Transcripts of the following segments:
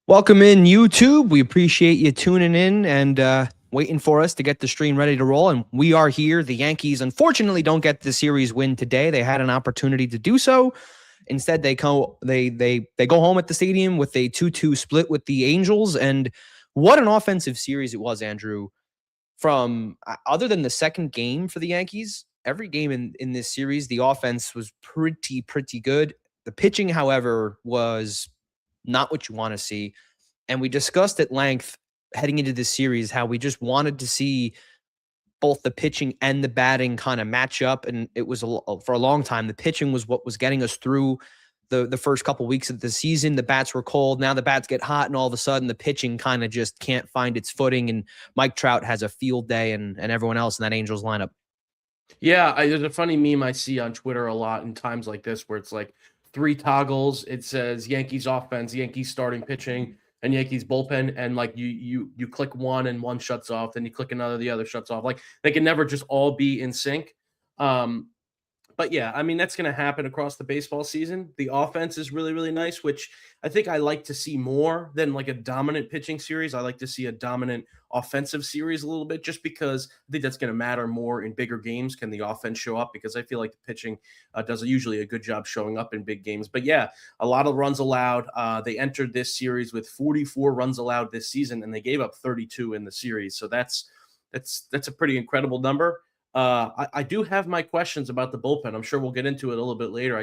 Welcome in, YouTube. We appreciate you tuning in and waiting for us to get the stream ready to roll. And we are here. The Yankees, unfortunately, don't get the series win today. They had an opportunity to do so. Instead, they go home at the stadium with a 2-2 split with the Angels. And what an offensive series it was, Andrew. From other than the second game for the Yankees, every game in this series, the offense was pretty good. The pitching, however, was not what you want to see. And we discussed at length heading into this series how we just wanted to see both the pitching and the batting kind of match up. And it was for a long time, the pitching was what was getting us through the first couple weeks of the season. The bats were cold. Now the bats get hot, and all of a sudden the pitching kind of just can't find its footing. And Mike Trout has a field day, and everyone else in that Angels lineup. Yeah, there's a funny meme I see on Twitter a lot in times like this where it's like three toggles. It says Yankees offense, Yankees starting pitching, and Yankees bullpen, and like you click one and one shuts off, then you click another, the other shuts off. Like they can never just all be in sync. Um, but yeah, I mean, that's going to happen across the baseball season. The offense is really, really nice, which I think I like to see more than like a dominant pitching series. I like to see a dominant offensive series a little bit, just because I think that's going to matter more in bigger games. Can the offense show up? Because I feel like the pitching does usually a good job showing up in big games. But yeah, a lot of runs allowed. They entered this series with 44 runs allowed this season, and they gave up 32 in the series. So that's a pretty incredible number. I do have my questions about the bullpen. I'm sure we'll get into it a little bit later.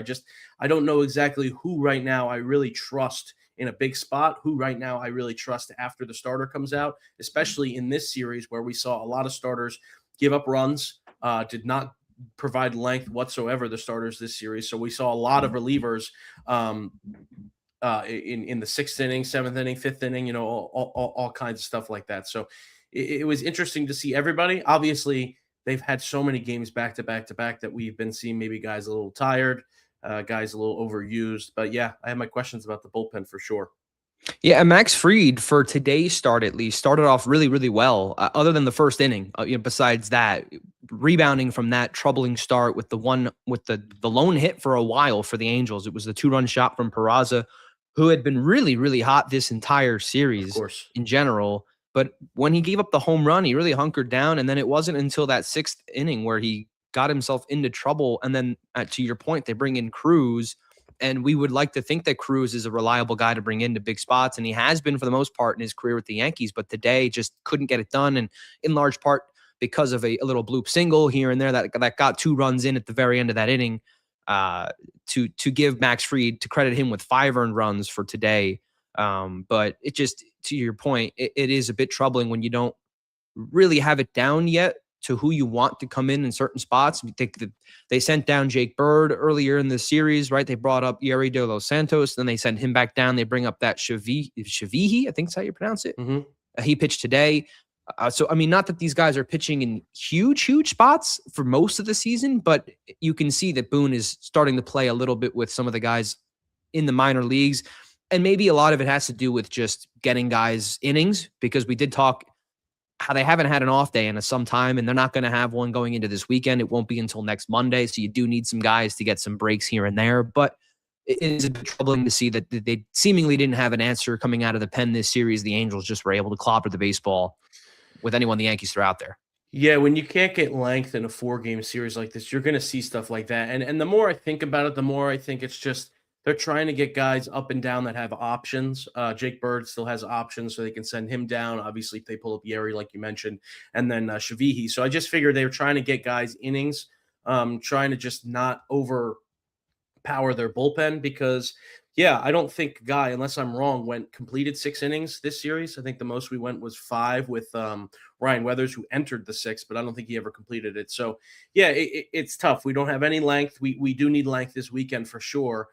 I don't know exactly who right now I really trust in a big spot, who right now I really trust after the starter comes out, especially in this series where we saw a lot of starters give up runs, did not provide length whatsoever, the starters this series. So we saw a lot of relievers in the sixth inning, seventh inning, fifth inning, all kinds of stuff like that. So it was interesting to see everybody. Obviously, they've had so many games back to back to back that we've been seeing maybe guys a little tired, guys a little overused. But yeah, I have my questions about the bullpen for sure. Yeah, and Max Fried for today's start at least started off really well. Other than the first inning, besides that, rebounding from that troubling start with the lone hit for a while for the Angels. It was the 2-run shot from Peraza, who had been really hot this entire series in general. But when he gave up the home run, he really hunkered down, and then it wasn't until that sixth inning where he got himself into trouble. And then, to your point, they bring in Cruz. And we would like to think that Cruz is a reliable guy to bring into big spots, and he has been for the most part in his career with the Yankees. But today just couldn't get it done, and in large part because of a little bloop single here and there that got 2 runs in at the very end of that inning. To give Max Fried, to credit him with 5 earned runs for today. But it just, to your point, it is a bit troubling when you don't really have it down yet to who you want to come in certain spots. We think that they sent down Jake Bird earlier in the series, right? They brought up Yeri de los Santos, then they send him back down. They bring up that Shavihi, I think is how you pronounce it. Mm-hmm. He pitched today. So, I mean, not that these guys are pitching in huge spots for most of the season, but you can see that Boone is starting to play a little bit with some of the guys in the minor leagues. And maybe a lot of it has to do with just getting guys innings, because we did talk how they haven't had an off day in some time, and they're not going to have one going into this weekend. It won't be until next Monday. So you do need some guys to get some breaks here and there. But it is a bit troubling to see that they seemingly didn't have an answer coming out of the pen this series. The Angels just were able to clobber the baseball with anyone the Yankees throw out there. Yeah, when you can't get length in a 4-game series like this, you're going to see stuff like that. And the more I think about it, the more I think it's just they're trying to get guys up and down that have options. Jake Bird still has options, so they can send him down. Obviously, if they pull up Yeri, like you mentioned, and then Shavihi. So I just figured they were trying to get guys innings, trying to just not overpower their bullpen, because, yeah, I don't think Guy, unless I'm wrong, completed 6 innings this series. I think the most we went was 5 with Ryan Weathers, who entered the 6th, but I don't think he ever completed it. So, yeah, it's tough. We don't have any length. We do need length this weekend for sure.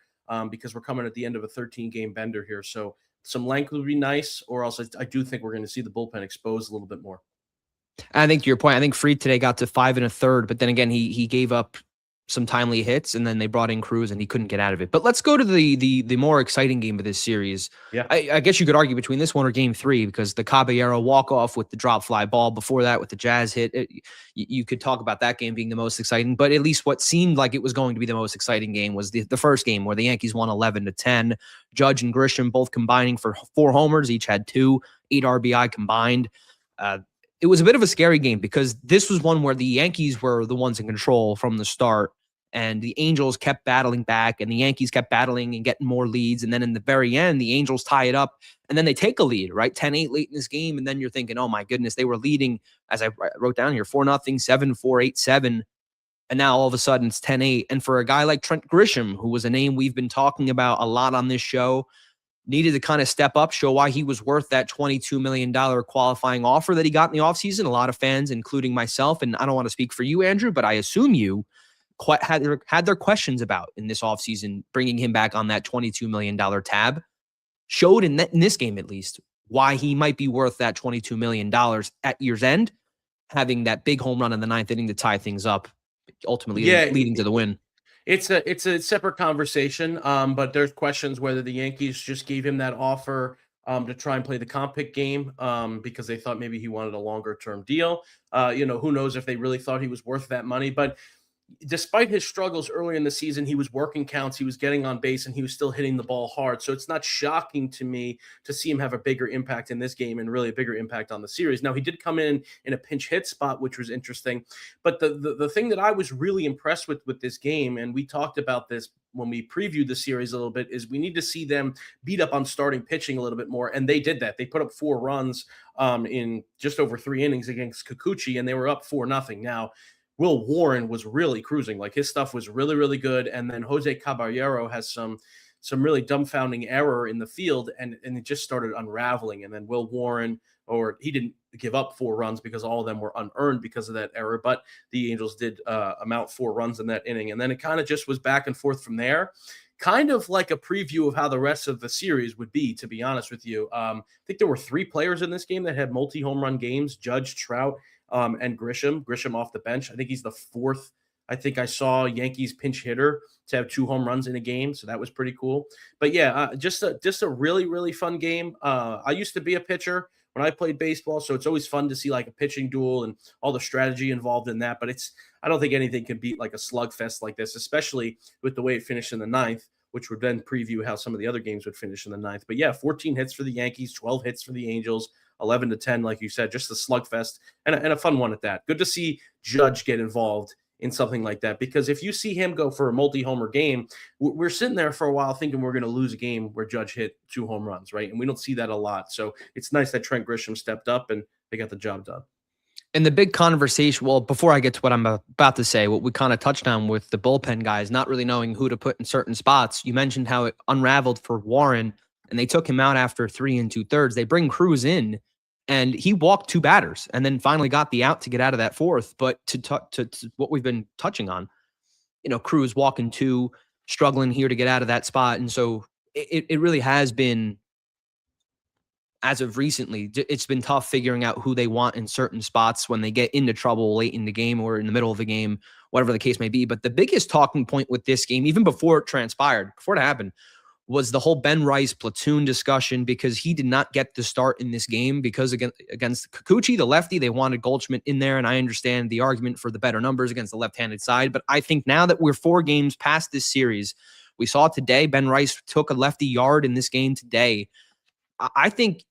Because we're coming at the end of a 13-game bender here. So some length would be nice, or else I do think we're going to see the bullpen exposed a little bit more. I think to your point, I think Fried today got to 5 1/3, but then again, he gave up some timely hits, and then they brought in Cruz, and he couldn't get out of it. But let's go to the more exciting game of this series. Yeah. I guess you could argue between this one or Game 3, because the Caballero walk off with the drop fly ball before that with the Jazz hit. You could talk about that game being the most exciting, but at least what seemed like it was going to be the most exciting game was the first game, where the Yankees won 11-10. Judge and Grisham both combining for 4 homers, each had 2, 8 RBI combined. It was a bit of a scary game, because this was one where the Yankees were the ones in control from the start, and the Angels kept battling back, and the Yankees kept battling and getting more leads. And then in the very end, the Angels tie it up, and then they take a lead, right? 10-8 late in this game. And then you're thinking, oh my goodness, they were leading, as I wrote down here, 4-0, 7-4, 8-7. And now all of a sudden it's 10-8. And for a guy like Trent Grisham, who was a name we've been talking about a lot on this show, needed to kind of step up, show why he was worth that $22 million qualifying offer that he got in the offseason. A lot of fans, including myself, and I don't want to speak for you, Andrew, but I assume you had their questions about in this offseason, bringing him back on that $22 million tab, showed in this game at least why he might be worth that $22 million at year's end, having that big home run in the 9th inning to tie things up, ultimately leading to the win. It's a separate conversation, but there's questions whether the Yankees just gave him that offer to try and play the comp pick game because they thought maybe he wanted a longer term deal. Who knows if they really thought he was worth that money, but despite his struggles early in the season, he was working counts, he was getting on base, and he was still hitting the ball hard. So it's not shocking to me to see him have a bigger impact in this game and really a bigger impact on the series. Now, he did come in a pinch hit spot, which was interesting. But the thing that I was really impressed with this game, and we talked about this when we previewed the series a little bit, is we need to see them beat up on starting pitching a little bit more. And they did that. They put up 4 runs in just over 3 innings against Kikuchi, and they were up 4-0. Now, Will Warren was really cruising. Like, his stuff was really, really good. And then Jose Caballero has some really dumbfounding error in the field, and it just started unraveling. And then Will Warren, he didn't give up 4 runs because all of them were unearned because of that error, but the Angels did amount 4 runs in that inning. And then it kind of just was back and forth from there. Kind of like a preview of how the rest of the series would be, to be honest with you. I think there were 3 players in this game that had multi-home run games: Judge, Trout, and Grisham off the bench. I think he's the 4th. I think I saw Yankees pinch hitter to have 2 home runs in a game, so that was pretty cool. But yeah, just a really, really fun game. I used to be a pitcher when I played baseball, so it's always fun to see like a pitching duel and all the strategy involved in that. But I don't think anything can beat like a slugfest like this, especially with the way it finished in the 9th, which would then preview how some of the other games would finish in the 9th. But yeah, 14 hits for the Yankees, 12 hits for the Angels, 11-10, like you said, just a slugfest and a fun one at that. Good to see Judge get involved in something like that, because if you see him go for a multi-homer game, we're sitting there for a while thinking we're going to lose a game where Judge hit 2 home runs, right? And we don't see that a lot. So it's nice that Trent Grisham stepped up and they got the job done. And the big conversation, well, before I get to what I'm about to say, what we kind of touched on with the bullpen guys not really knowing who to put in certain spots, you mentioned how it unraveled for Warren, and they took him out after 3 2/3. They bring Cruz in, and he walked 2 batters and then finally got the out to get out of that 4th. But to what we've been touching on, Cruz walking 2, struggling here to get out of that spot. And so it really has been, as of recently, it's been tough figuring out who they want in certain spots when they get into trouble late in the game or in the middle of the game, whatever the case may be. But the biggest talking point with this game, even before it transpired, before it happened, was the whole Ben Rice platoon discussion, because he did not get the start in this game because against Kikuchi, the lefty, they wanted Goldschmidt in there. And I understand the argument for the better numbers against the left-handed side. But I think now that we're 4 games past this series, we saw today, Ben Rice took a lefty yard in this game today. I think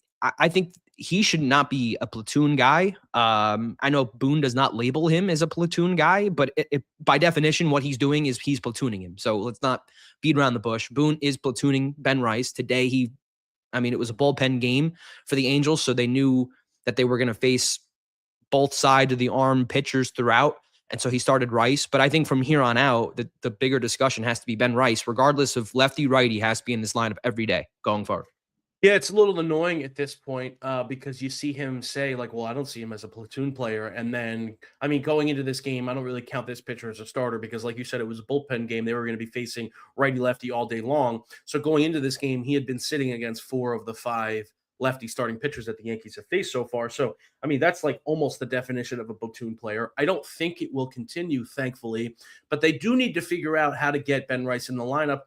he should not be a platoon guy. I know Boone does not label him as a platoon guy, but by definition, what he's doing is he's platooning him. So let's not beat around the bush. Boone is platooning Ben Rice. Today, it was a bullpen game for the Angels, so they knew that they were going to face both sides of the arm pitchers throughout. And so he started Rice. But I think from here on out, the bigger discussion has to be Ben Rice. Regardless of lefty, righty, has to be in this lineup every day going forward. Yeah, it's a little annoying at this point because you see him say, like, well, I don't see him as a platoon player. And then, going into this game, I don't really count this pitcher as a starter because, like you said, it was a bullpen game. They were going to be facing righty-lefty all day long. So going into this game, he had been sitting against 4 of the 5 lefty starting pitchers that the Yankees have faced so far. So, I mean, that's like almost the definition of a platoon player. I don't think it will continue, thankfully, but they do need to figure out how to get Ben Rice in the lineup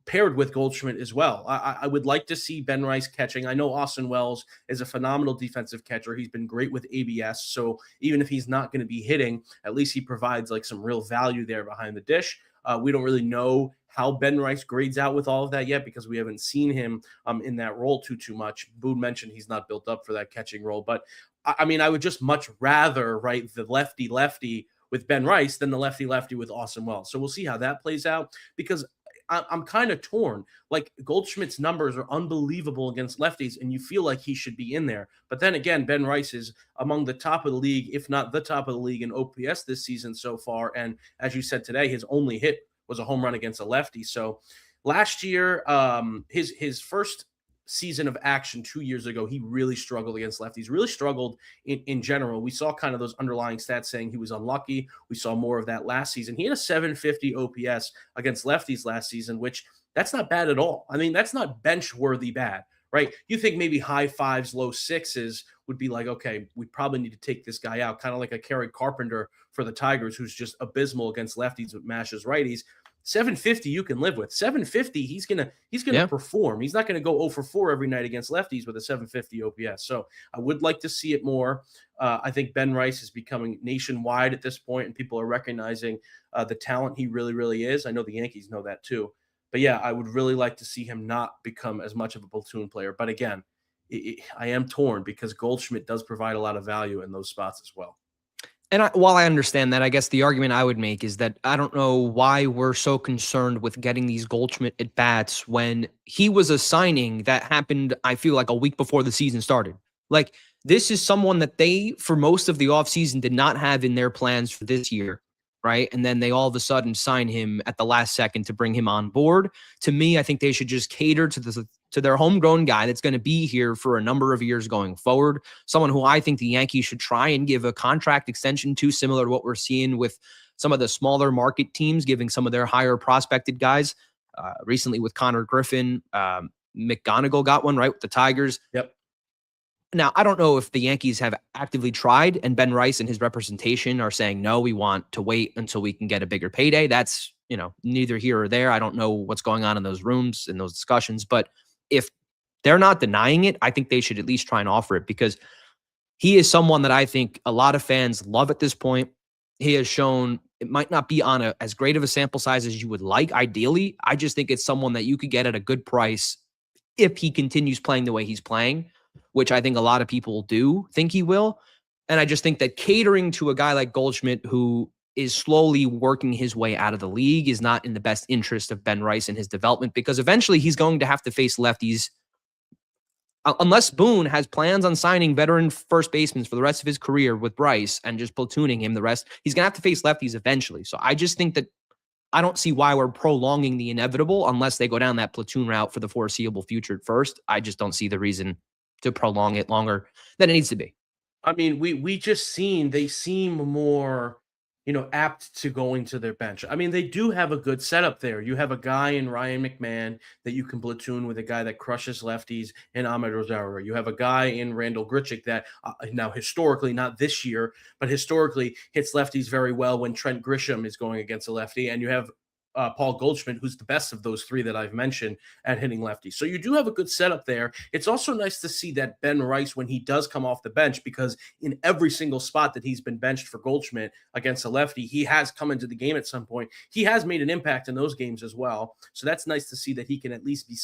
paired with Goldschmidt as well. I would like to see Ben Rice catching. I know Austin Wells is a phenomenal defensive catcher. He's been great with ABS. So even if he's not going to be hitting, at least he provides like some real value there behind the dish. We don't really know how Ben Rice grades out with all of that yet because we haven't seen him in that role too much. Boone mentioned he's not built up for that catching role, but I mean, I would just much rather the lefty with Ben Rice than the lefty with Austin Wells. So we'll see how that plays out because I'm kind of torn. Like Goldschmidt's numbers are unbelievable against lefties, and you feel like he should be in there. But then again, Ben Rice is among the top of the league, if not the top of the league in OPS this season so far. And as you said today, his only hit was a home run against a lefty. So last year, his first season of action 2 years ago, he really struggled against lefties, really struggled in general. We saw kind of those underlying stats saying he was unlucky. We saw more of that last season. He had a 750 OPS against lefties last season, which that's not bad at all. I mean, that's not bench worthy bad, right? You think maybe high fives, low sixes would be like, okay, we probably need to take this guy out, kind of like a Kerry Carpenter for the Tigers, who's just abysmal against lefties but mashes righties. 750 you can live with. 750 he's gonna perform. He's not gonna go 0 for 4 every night against lefties with a 750 OPS. So I would like to see it more. I think Ben Rice is becoming nationwide at this point, and people are recognizing the talent he really is. I know the Yankees know that too. But yeah, I would really like to see him not become as much of a platoon player. But again, I am torn because Goldschmidt does provide a lot of value in those spots as well. And while I understand that, I guess the argument I would make is that I don't know why we're so concerned with getting these Goldschmidt at bats when he was a signing that happened, I feel like a week before the season started. Like this is someone that they, for most of the offseason, did not have in their plans for this year. Right. And then they all of a sudden sign him at the last second to bring him on board. To me, I think they should just cater to their homegrown guy that's going to be here for a number of years going forward. Someone who I think the Yankees should try and give a contract extension to, similar to what we're seeing with some of the smaller market teams, giving some of their higher prospected guys. Recently with Connor Griffin, McGonigal got one, right, with the Tigers. Yep. Now, I don't know if the Yankees have actively tried and Ben Rice and his representation are saying, no, we want to wait until we can get a bigger payday. That's, neither here or there. I don't know what's going on in those rooms, in those discussions. But if they're not denying it, I think they should at least try and offer it because he is someone that I think a lot of fans love at this point. He has shown it might not be on as great of a sample size as you would like, ideally. I just think it's someone that you could get at a good price if he continues playing the way he's playing, which I think a lot of people do think he will. And I just think that catering to a guy like Goldschmidt, who is slowly working his way out of the league, is not in the best interest of Ben Rice and his development, because eventually he's going to have to face lefties. Unless Boone has plans on signing veteran first basemen for the rest of his career with Bryce and just platooning him the rest, he's going to have to face lefties eventually. So I just think that I don't see why we're prolonging the inevitable unless they go down that platoon route for the foreseeable future at first. I just don't see the reason to prolong it longer than it needs to be. I mean, we just they seem more, apt to go into their bench. I mean, they do have a good setup there. You have a guy in Ryan McMahon that you can platoon with, a guy that crushes lefties in Ahmed Rosario. You have a guy in Randall Grichuk that now historically, not this year, but historically hits lefties very well when Trent Grisham is going against a lefty. And you have Paul Goldschmidt, who's the best of those three that I've mentioned at hitting lefties. So you do have a good setup there. It's also nice to see that Ben Rice, when he does come off the bench, because in every single spot that he's been benched for Goldschmidt against a lefty, he has come into the game at some point. He has made an impact in those games as well. So that's nice to see that he can at least be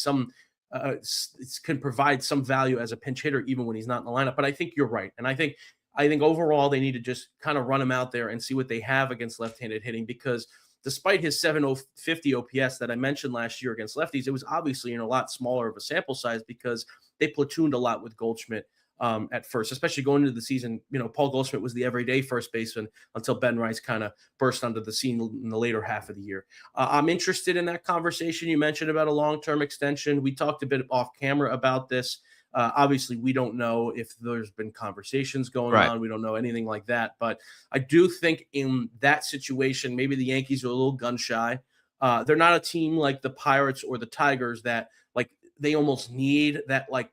can provide some value as a pinch hitter, even when he's not in the lineup. But I think you're right. And I think overall they need to just kind of run him out there and see what they have against left-handed hitting, because despite his 750 OPS that I mentioned last year against lefties, it was obviously in a lot smaller of a sample size because they platooned a lot with Goldschmidt at first, especially going into the season. Paul Goldschmidt was the everyday first baseman until Ben Rice kind of burst onto the scene in the later half of the year. I'm interested in that conversation you mentioned about a long-term extension. We talked a bit off camera about this. Obviously, we don't know if there's been conversations going on. We don't know anything like that. But I do think in that situation, maybe the Yankees are a little gun shy. They're not a team like the Pirates or the Tigers that like they almost need that like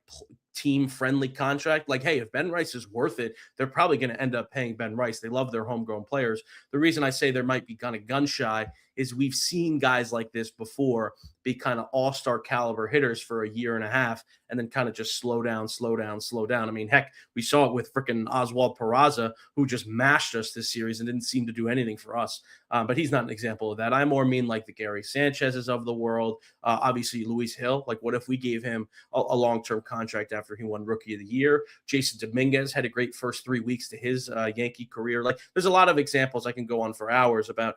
team friendly contract. Like, hey, if Ben Rice is worth it, they're probably going to end up paying Ben Rice. They love their homegrown players. The reason I say there might be kind of gun shy is we've seen guys like this before be kind of all-star caliber hitters for a year and a half and then kind of just slow down, slow down, slow down. I mean, heck, we saw it with freaking Oswald Peraza, who just mashed us this series and didn't seem to do anything for us. But he's not an example of that. I more mean like the Gary Sanchez's of the world. Obviously, Luis Hill. Like, what if we gave him a long-term contract after he won Rookie of the Year? Jason Dominguez had a great first 3 weeks to his Yankee career. Like, there's a lot of examples I can go on for hours about,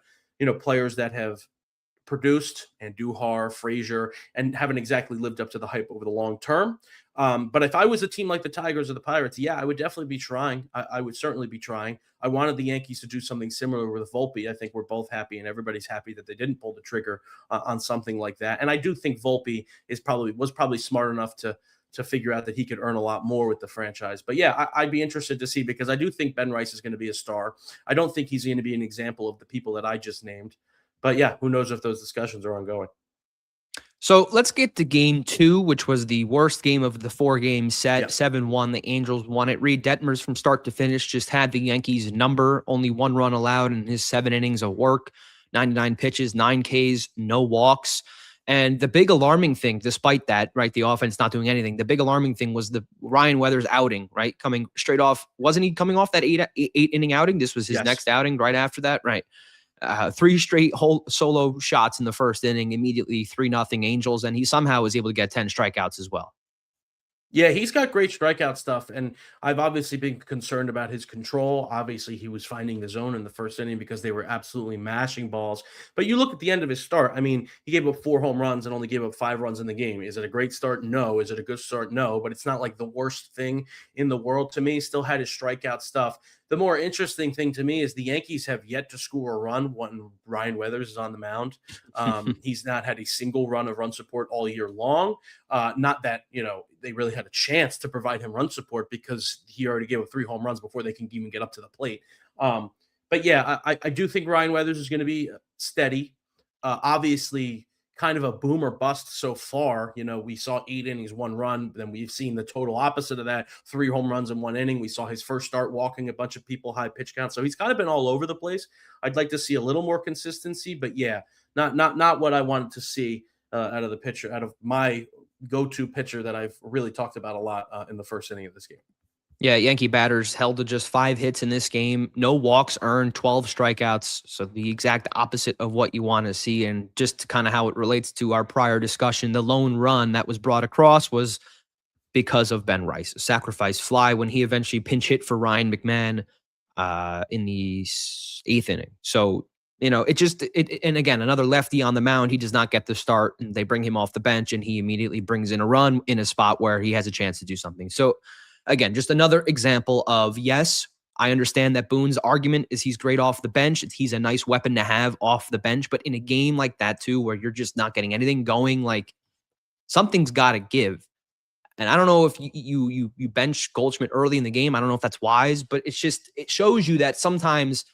players that have produced, and Duhar, Frazier, and haven't exactly lived up to the hype over the long term. But if I was a team like the Tigers or the Pirates, yeah, I would definitely be trying. I would certainly be trying. I wanted the Yankees to do something similar with Volpe. I think we're both happy, and everybody's happy that they didn't pull the trigger on something like that. And I do think Volpe was probably smart enough to figure out that he could earn a lot more with the franchise. But yeah, I'd be interested to see, because I do think Ben Rice is going to be a star. I don't think he's going to be an example of the people that I just named. But yeah, who knows if those discussions are ongoing. So let's get to game 2, which was the worst game of the 4-game set. Yep. 7-1. The Angels won it. Reed Detmers from start to finish just had the Yankees number. Only 1 run allowed in his 7 innings of work. 99 pitches, 9 Ks, no walks. And the big alarming thing, despite that, right, the offense not doing anything, the big alarming thing was the Ryan Weathers outing, right? Coming straight off. Wasn't he coming off that 8-inning outing? This was his next outing right after that, right? 3 straight whole solo shots in the first inning, immediately 3-0 Angels, and he somehow was able to get 10 strikeouts as well. Yeah, he's got great strikeout stuff, and I've obviously been concerned about his control. Obviously, he was finding the zone in the first inning because they were absolutely mashing balls. But you look at the end of his start, I mean, he gave up 4 home runs and only gave up 5 runs in the game. Is it a great start? No. Is it a good start? No. But it's not like the worst thing in the world to me. Still had his strikeout stuff. The more interesting thing to me is the Yankees have yet to score a run when Ryan Weathers is on the mound. He's not had a single run of run support all year long. Not that, they really had a chance to provide him run support because he already gave up 3 home runs before they can even get up to the plate. But yeah, I do think Ryan Weathers is going to be steady. Obviously, kind of a boom or bust so far. We saw 8 innings, 1 run. Then we've seen the total opposite of that: 3 home runs in 1 inning. We saw his first start walking a bunch of people, high pitch count. So he's kind of been all over the place. I'd like to see a little more consistency, but yeah, not what I wanted to see out of the pitcher, out of my go-to pitcher that I've really talked about a lot in the first inning of this game. Yeah, Yankee batters held to just 5 hits in this game. No walks earned, 12 strikeouts. So the exact opposite of what you want to see. And just kind of how it relates to our prior discussion, the lone run that was brought across was because of Ben Rice, a sacrifice fly when he eventually pinch hit for Ryan McMahon in the 8th inning. So, and again, another lefty on the mound, he does not get the start, and they bring him off the bench, and he immediately brings in a run in a spot where he has a chance to do something. So, again, just another example of, yes, I understand that Boone's argument is he's great off the bench. He's a nice weapon to have off the bench. But in a game like that, too, where you're just not getting anything going, like, something's got to give. And I don't know if you bench Goldschmidt early in the game. I don't know if that's wise, but it shows you that sometimes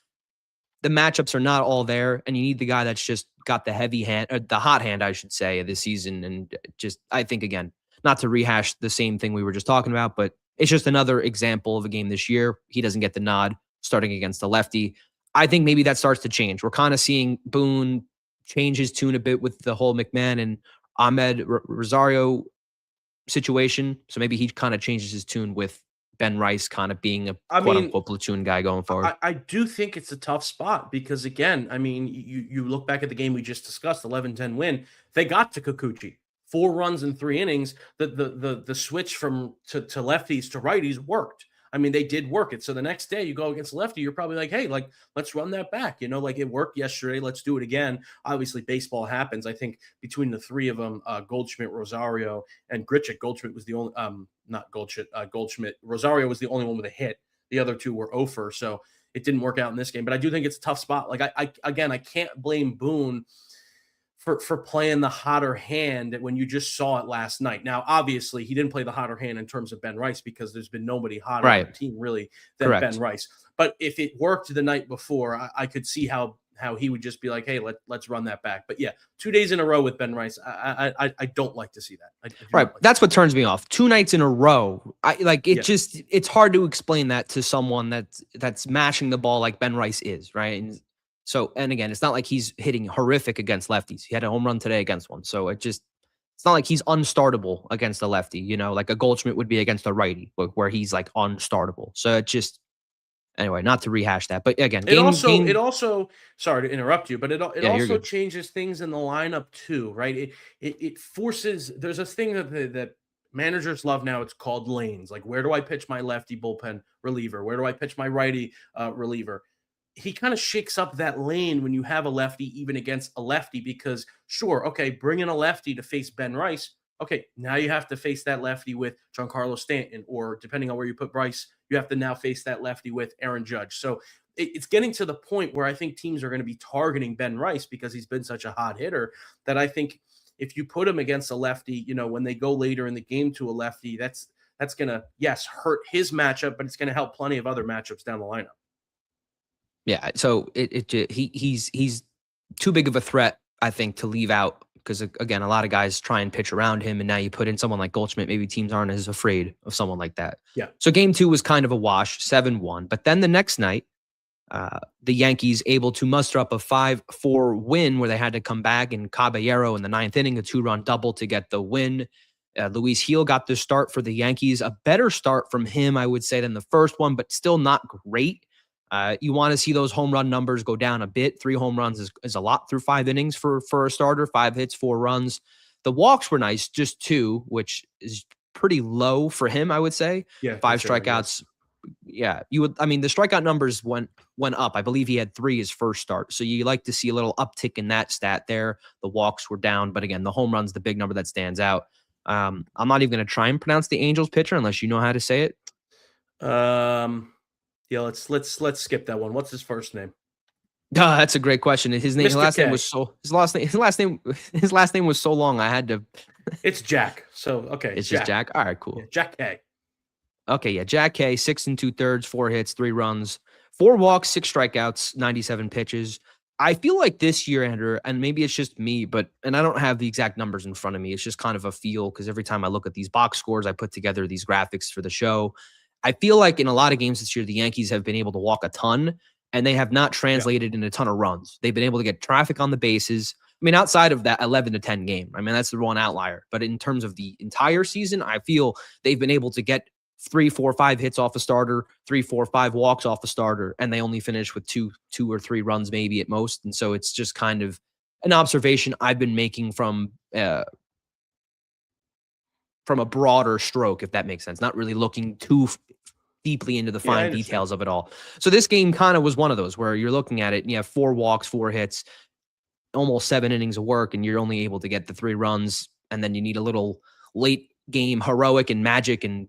the matchups are not all there, and you need the guy that's just got the heavy hand, or the hot hand, I should say, this season. And just, I think, again, not to rehash the same thing we were just talking about, but it's just another example of a game this year. He doesn't get the nod starting against the lefty. I think maybe that starts to change. We're kind of seeing Boone change his tune a bit with the whole McMahon and Ahmed Rosario situation. So maybe he kind of changes his tune with Ben Rice kind of being a quote-unquote platoon guy going forward. I do think it's a tough spot because, again, I mean, you look back at the game we just discussed, 11-10 win. They got to Kikuchi. 4 runs in 3 innings. The switch from to lefties to righties worked. I mean, they did work it. So the next day you go against lefty, you're probably like, hey, like, let's run that back. Like, it worked yesterday. Let's do it again. Obviously, baseball happens. I think between the 3 of them, Goldschmidt, Rosario, and Grichuk, Goldschmidt was the only not Goldschmidt. Goldschmidt, Rosario was the only one with a hit. The other 2 were 0-for. So it didn't work out in this game. But I do think it's a tough spot. Like, I can't blame Boone for playing the hotter hand when you just saw it last night. Now, obviously, he didn't play the hotter hand in terms of Ben Rice because there's been nobody hotter on the team really than Ben Rice. But if it worked the night before, I could see how how he would just be like, hey, let's run that back. But yeah, 2 days in a row with Ben Rice, I don't like to see that. I do Right. not like That's what turns me off. 2 nights in a row. I like it Yeah. just it's hard to explain that to someone that's mashing the ball like Ben Rice is, right? And so and again, it's not like he's hitting horrific against lefties. He had a home run today against one. So it's not like he's unstartable against a lefty, like a Goldschmidt would be against a righty, where he's like unstartable. So it just anyway, not to rehash that. But again, It game also sorry to interrupt you, but it yeah, you're also good. changes things in the lineup too, right? It forces there's this thing that managers love now. It's called lanes. Like, where do I pitch my lefty bullpen reliever? Where do I pitch my righty reliever? He kind of shakes up that lane when you have a lefty, even against a lefty, because sure, okay, bring in a lefty to face Ben Rice. Okay, now you have to face that lefty with Giancarlo Stanton, or depending on where you put Bryce, you have to now face that lefty with Aaron Judge. So it's getting to the point where I think teams are going to be targeting Ben Rice because he's been such a hot hitter that I think if you put him against a lefty, when they go later in the game to a lefty, that's going to, yes, hurt his matchup, but it's going to help plenty of other matchups down the lineup. Yeah, so he's too big of a threat, I think, to leave out because again, a lot of guys try and pitch around him, and now you put in someone like Goldschmidt. Maybe teams aren't as afraid of someone like that. Yeah. So game 2 was kind of a wash, 7-1. But then the next night, the Yankees able to muster up a 5-4 win where they had to come back in Caballero in the 9th inning, a 2-run double to get the win. Luis Gil got the start for the Yankees, a better start from him, I would say, than the first one, but still not great. You want to see those home run numbers go down a bit. 3 home runs is a lot through 5 innings for a starter. 5 hits, 4 runs. The walks were nice, just 2, which is pretty low for him, I would say. Yeah. 5 strikeouts. Yeah, you would. I mean, the strikeout numbers went up. I believe he had 3 his first start. So you like to see a little uptick in that stat there. The walks were down, but again, the home run's the big number that stands out. I'm not even going to try and pronounce the Angels pitcher unless you know how to say it. Yeah, let's skip that one. What's his first name? That's a great question. His last name K. was his last name was so long I had to. It's Jack. So okay, It's just Jack. All right, cool. Yeah, Jack K. Okay, yeah, Jack K. 6 2/3, 4 hits, 3 runs, 4 walks, 6 strikeouts, 97 pitches. I feel like this year, Andrew, and maybe it's just me, and I don't have the exact numbers in front of me. It's just kind of a feel because every time I look at these box scores, I put together these graphics for the show. I feel like in a lot of games this year, the Yankees have been able to walk a ton, and they have not translated into a ton of runs. They've been able to get traffic on the bases. I mean, outside of that 11-10 game, I mean, that's the one outlier. But in terms of the entire season, I feel they've been able to get 3, 4, 5 hits off a starter, 3, 4, 5 walks off a starter, and they only finish with two or 3 runs maybe at most. And so it's just kind of an observation I've been making from a broader stroke, if that makes sense. Not really looking too deeply into the fine details of it all. So this game kind of was one of those where you're looking at it and you have 4 walks, 4 hits, almost 7 innings of work, and you're only able to get the 3 runs, and then you need a little late game heroic and magic and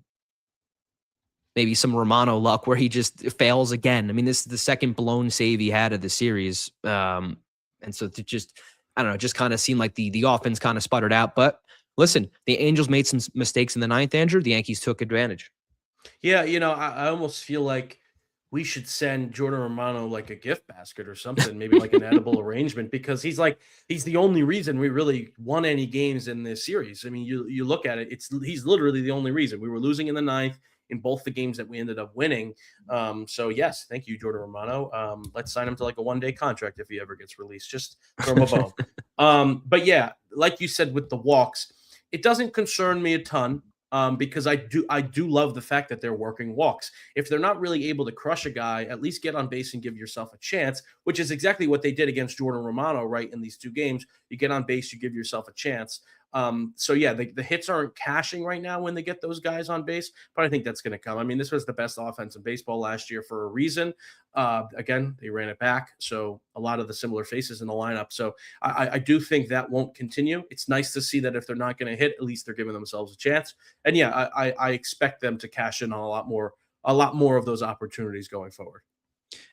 maybe some Romano luck where he just fails again. I mean, this is the second blown save he had of the series. And so to just, I don't know, just kind of seemed like the offense kind of sputtered out. But listen, the Angels made some mistakes in the 9th, Andrew. The Yankees took advantage. Yeah, I almost feel like we should send Jordan Romano like a gift basket or something, maybe like an edible arrangement, because he's the only reason we really won any games in this series. I mean, you look at it, he's literally the only reason. We were losing in the 9th in both the games that we ended up winning. So yes, thank you, Jordan Romano. Let's sign him to like a 1-day contract if he ever gets released. Just throw him a bone. But yeah, like you said with the walks, it doesn't concern me a ton. Because I do love the fact that they're working walks. If they're not really able to crush a guy, at least get on base and give yourself a chance, which is exactly what they did against Jordan Romano, right? In these 2 games, you get on base, you give yourself a chance. So yeah, the hits aren't cashing right now when they get those guys on base, but I think that's going to come. I mean, this was the best offense in baseball last year for a reason. Again, they ran it back, so a lot of the similar faces in the lineup. So I do think that won't continue. It's nice to see that if they're not going to hit, at least they're giving themselves a chance. And yeah, I expect them to cash in on a lot more of those opportunities going forward.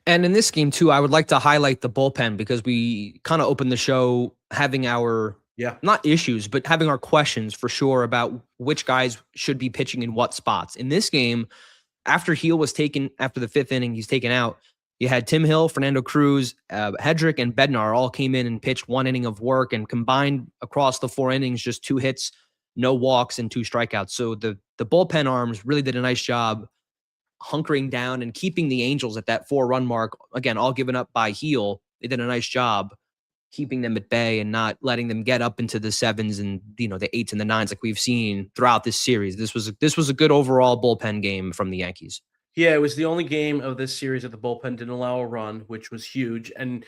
And in this game too, I would like to highlight the bullpen because we kind of opened the show having our not issues, but having our questions for sure about which guys should be pitching in what spots. In this game, after Gil was taken after the 5th inning, he's taken out. You had Tim Hill, Fernando Cruz, Hedrick, and Bednar all came in and pitched 1 inning of work, and combined across the 4 innings, just 2 hits, no walks, and 2 strikeouts. So the bullpen arms really did a nice job hunkering down and keeping the Angels at that 4-run mark. Again, all given up by Heel. They did a nice job keeping them at bay and not letting them get up into the 7s and the 8s and the 9s like we've seen throughout this series. This was a good overall bullpen game from the Yankees. Yeah, it was the only game of this series that the bullpen didn't allow a run, which was huge. And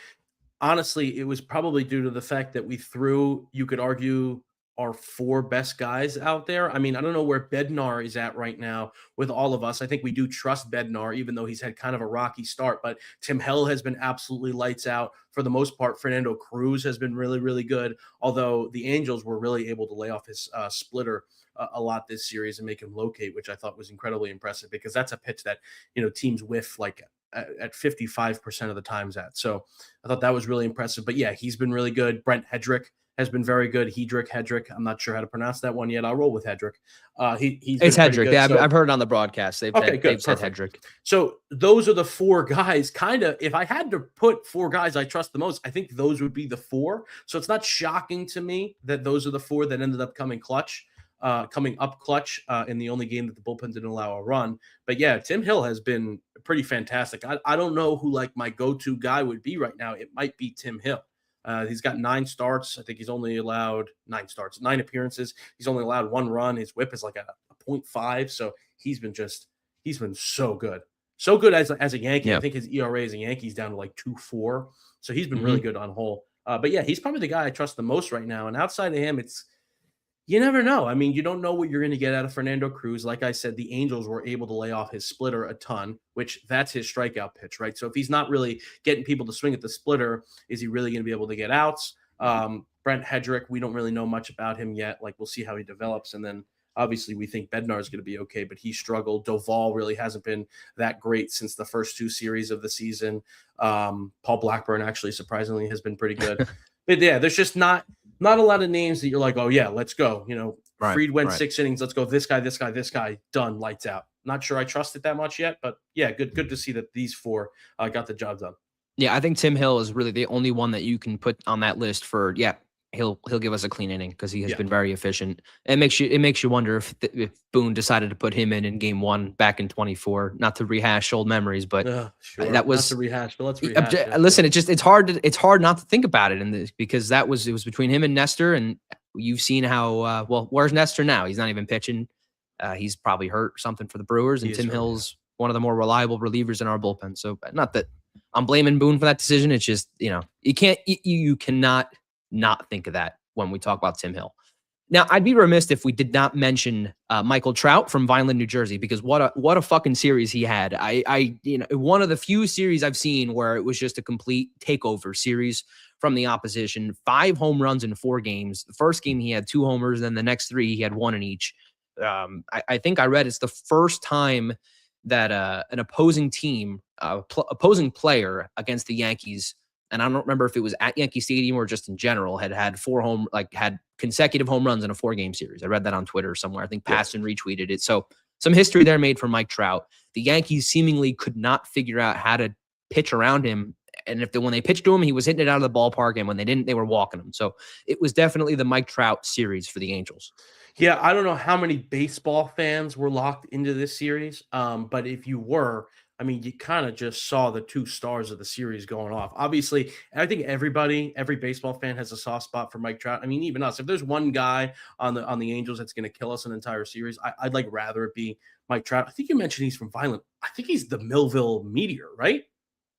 honestly, it was probably due to the fact that we threw, you could argue, our 4 best guys out there. I mean, I don't know where Bednar is at right now with all of us. I think we do trust Bednar, even though he's had kind of a rocky start. But Tim Hill has been absolutely lights out for the most part. Fernando Cruz has been really, really good. Although the Angels were really able to lay off his splitter a lot this series and make him locate, which I thought was incredibly impressive because that's a pitch that teams whiff like at 55% of the times at. So I thought that was really impressive. But yeah, he's been really good. Brent Hedrick has been very good. Hedrick. I'm not sure how to pronounce that one yet. I'll roll with Hedrick. It's Hedrick. Yeah, I've heard it on the broadcast. They've said Hedrick. So those are the 4 guys. Kind of, if I had to put 4 guys I trust the most, I think those would be the 4. So it's not shocking to me that those are the 4 that ended up coming up clutch in the only game that the bullpen didn't allow a run. But yeah, Tim Hill has been pretty fantastic. I don't know who like my go-to guy would be right now. It might be Tim Hill. He's got 9 starts. I think he's only allowed 9 appearances. He's only allowed 1 run. His whip is like a 0.5. So he's been so good. So good as a Yankee. Yeah. I think his ERA as a Yankee is down to like 2.4. So he's been really good on whole. But yeah, he's probably the guy I trust the most right now. And outside of him, you never know. I mean, you don't know what you're going to get out of Fernando Cruz. Like I said, the Angels were able to lay off his splitter a ton, which that's his strikeout pitch, right? So if he's not really getting people to swing at the splitter, is he really going to be able to get outs? Brent Hedrick, we don't really know much about him yet. Like, we'll see how he develops. And then obviously we think Bednar is going to be okay, but he struggled. Doval really hasn't been that great since the first 2 series of the season. Paul Blackburn actually surprisingly has been pretty good. But yeah, there's just not a lot of names that you're like, oh yeah, let's go. Fried went 6 innings. Let's go. This guy, done, lights out. Not sure I trust it that much yet, but yeah, good to see that these 4 got the job done. Yeah, I think Tim Hill is really the only one that you can put on that list for. Yeah, he'll give us a clean inning because he has been very efficient. It makes you wonder if Boone decided to put him in game 1 back in 24. Not to rehash old memories, but sure. That was not to rehash. But let's rehash. Listen, it's hard not to think about it in this because it was between him and Nestor, and you've seen how where's Nestor now? He's not even pitching. He's probably hurt or something for the Brewers, and Tim Hill's one of the more reliable relievers in our bullpen. So not that I'm blaming Boone for that decision. It's just you cannot not think of that when we talk about Tim Hill. Now, I'd be remiss if we did not mention Michael Trout from Vineland, New Jersey, because what a fucking series he had. One of the few series I've seen where it was just a complete takeover series from the opposition. 5 home runs in 4 games. The first game he had 2 homers, then the next 3 he had 1 in each. I think I read it's the first time that an opposing team, opposing player against the Yankees, and I don't remember if it was at Yankee Stadium or just in general, had had consecutive home runs in a 4-game series. I read that on Twitter somewhere. I think Paston retweeted it. So some history there made for Mike Trout. The Yankees seemingly could not figure out how to pitch around him. And when they pitched to him, he was hitting it out of the ballpark. And when they didn't, they were walking him. So it was definitely the Mike Trout series for the Angels. Yeah, I don't know how many baseball fans were locked into this series. But if you were, I mean, you kind of just saw the 2 stars of the series going off. Obviously, I think every baseball fan has a soft spot for Mike Trout. I mean, even us. If there's one guy on the Angels that's going to kill us an entire series, I'd like rather it be Mike Trout. I think you mentioned he's from Vineland. I think he's the Millville Meteor, right?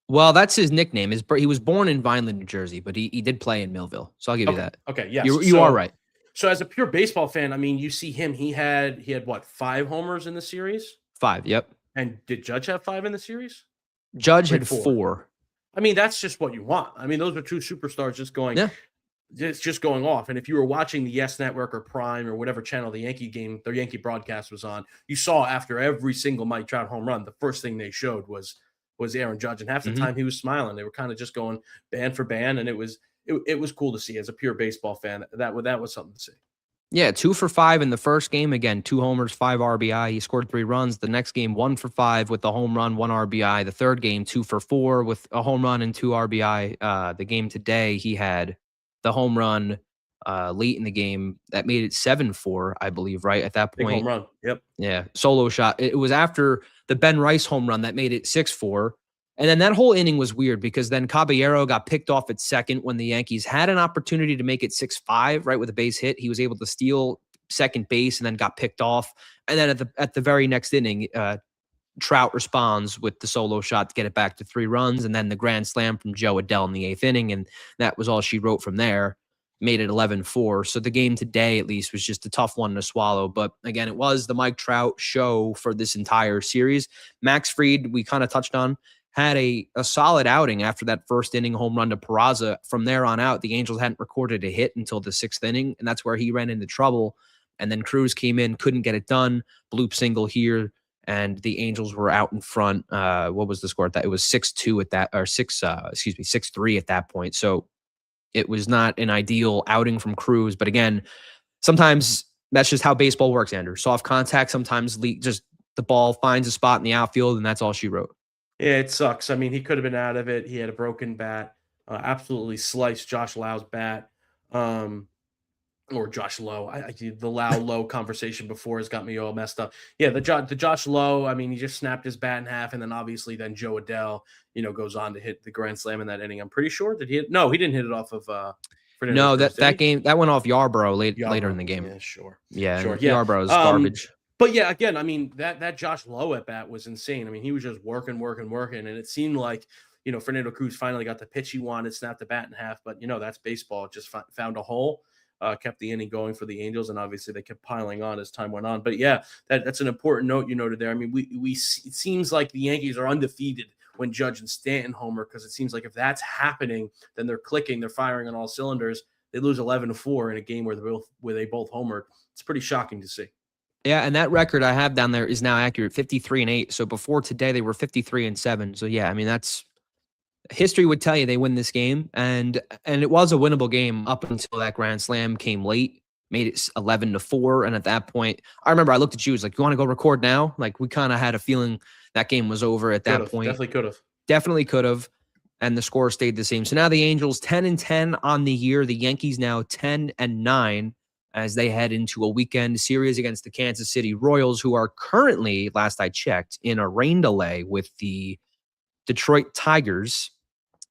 Well, that's his nickname. He was born in Vineland, New Jersey, but he did play in Millville. So I'll give you that. Okay, yes. You are right. So as a pure baseball fan, I mean, you see him. He had what, 5 homers in the series? 5. Yep. And did Judge have 5 in the series? Judge had 4. I mean, that's just what you want. I mean, those are 2 superstars just going. Yeah. It's just going off. And if you were watching the Yes Network or Prime or whatever channel the Yankee broadcast was on, you saw after every single Mike Trout home run, the first thing they showed was Aaron Judge, and half the time he was smiling. They were kind of just going band for band, and it was cool to see as a pure baseball fan. That was something to see. Yeah, 2 for 5 in the first game. Again, 2 homers, 5 RBI. He scored 3 runs. The next game, 1 for 5 with the home run, 1 RBI. The third game, 2 for 4 with a home run and 2 RBI. The game today, he had the home run late in the game that made it 7-4, I believe, right at that Big home point. run. Yep. Yeah, solo shot. It was after the Ben Rice home run that made it 6-4. And then that whole inning was weird because then Caballero got picked off at second when the Yankees had an opportunity to make it 6-5, right, with a base hit. He was able to steal second base and then got picked off. And then at the very next inning, Trout responds with the solo shot to get it back to 3 runs, and then the grand slam from Joe Adell in the 8th inning, and that was all she wrote from there. Made it 11-4. So the game today, at least, was just a tough one to swallow. But again, it was the Mike Trout show for this entire series. Max Fried, we kind of touched on, had a solid outing after that first inning home run to Peraza. From there on out, the Angels hadn't recorded a hit until the 6th inning, and that's where he ran into trouble. And then Cruz came in, couldn't get it done. Bloop single here, and the Angels were out in front. What was the score at that? It was 6-2 at that, or 6-3 at that point. So it was not an ideal outing from Cruz. But again, sometimes that's just how baseball works, Andrew. Soft contact, sometimes just the ball finds a spot in the outfield, and that's all she wrote. Yeah, it sucks. I mean, he could have been out of it. He had a broken bat, absolutely sliced Josh Lau's bat. Or Josh Lowe. The Lowe conversation before has got me all messed up. Yeah, the Josh Lowe. I mean, he just snapped his bat in half, and then obviously then Joe Adell, goes on to hit the grand slam in that inning. I'm pretty sure. Did he? No, he didn't hit it off of Fernando No, Cruz, that game that went off Yarbrough later in Yarbrough. the game. Yeah, sure. Yeah, Sure. and Yeah. Yarbrough's garbage. But yeah, again, I mean that Josh Lowe at bat was insane. I mean, he was just working, and it seemed like Fernando Cruz finally got the pitch he wanted, snapped the bat in half. But that's baseball. It just found a hole. Kept the inning going for the Angels, and obviously they kept piling on as time went on. But yeah, that's an important note you noted there. I mean, it seems like the Yankees are undefeated when Judge and Stanton homer, because it seems like if that's happening, then they're clicking, they're firing on all cylinders. They lose 11-4 in a game where they both homered. It's pretty shocking to see. Yeah, and that record I have down there is now accurate, 53-8. So before today, they were 53-7. So yeah, I mean that's history would tell you they win this game, and it was a winnable game up until that grand slam came late, made it 11-4. And at that point, I remember I looked at you, was like, "You want to go record now?" Like we kind of had a feeling that game was over at that point. Definitely could have. And the score stayed the same. So now the Angels 10-10 on the year. The Yankees now 10-9 as they head into a weekend series against the Kansas City Royals, who are currently, last I checked, in a rain delay with the Detroit Tigers.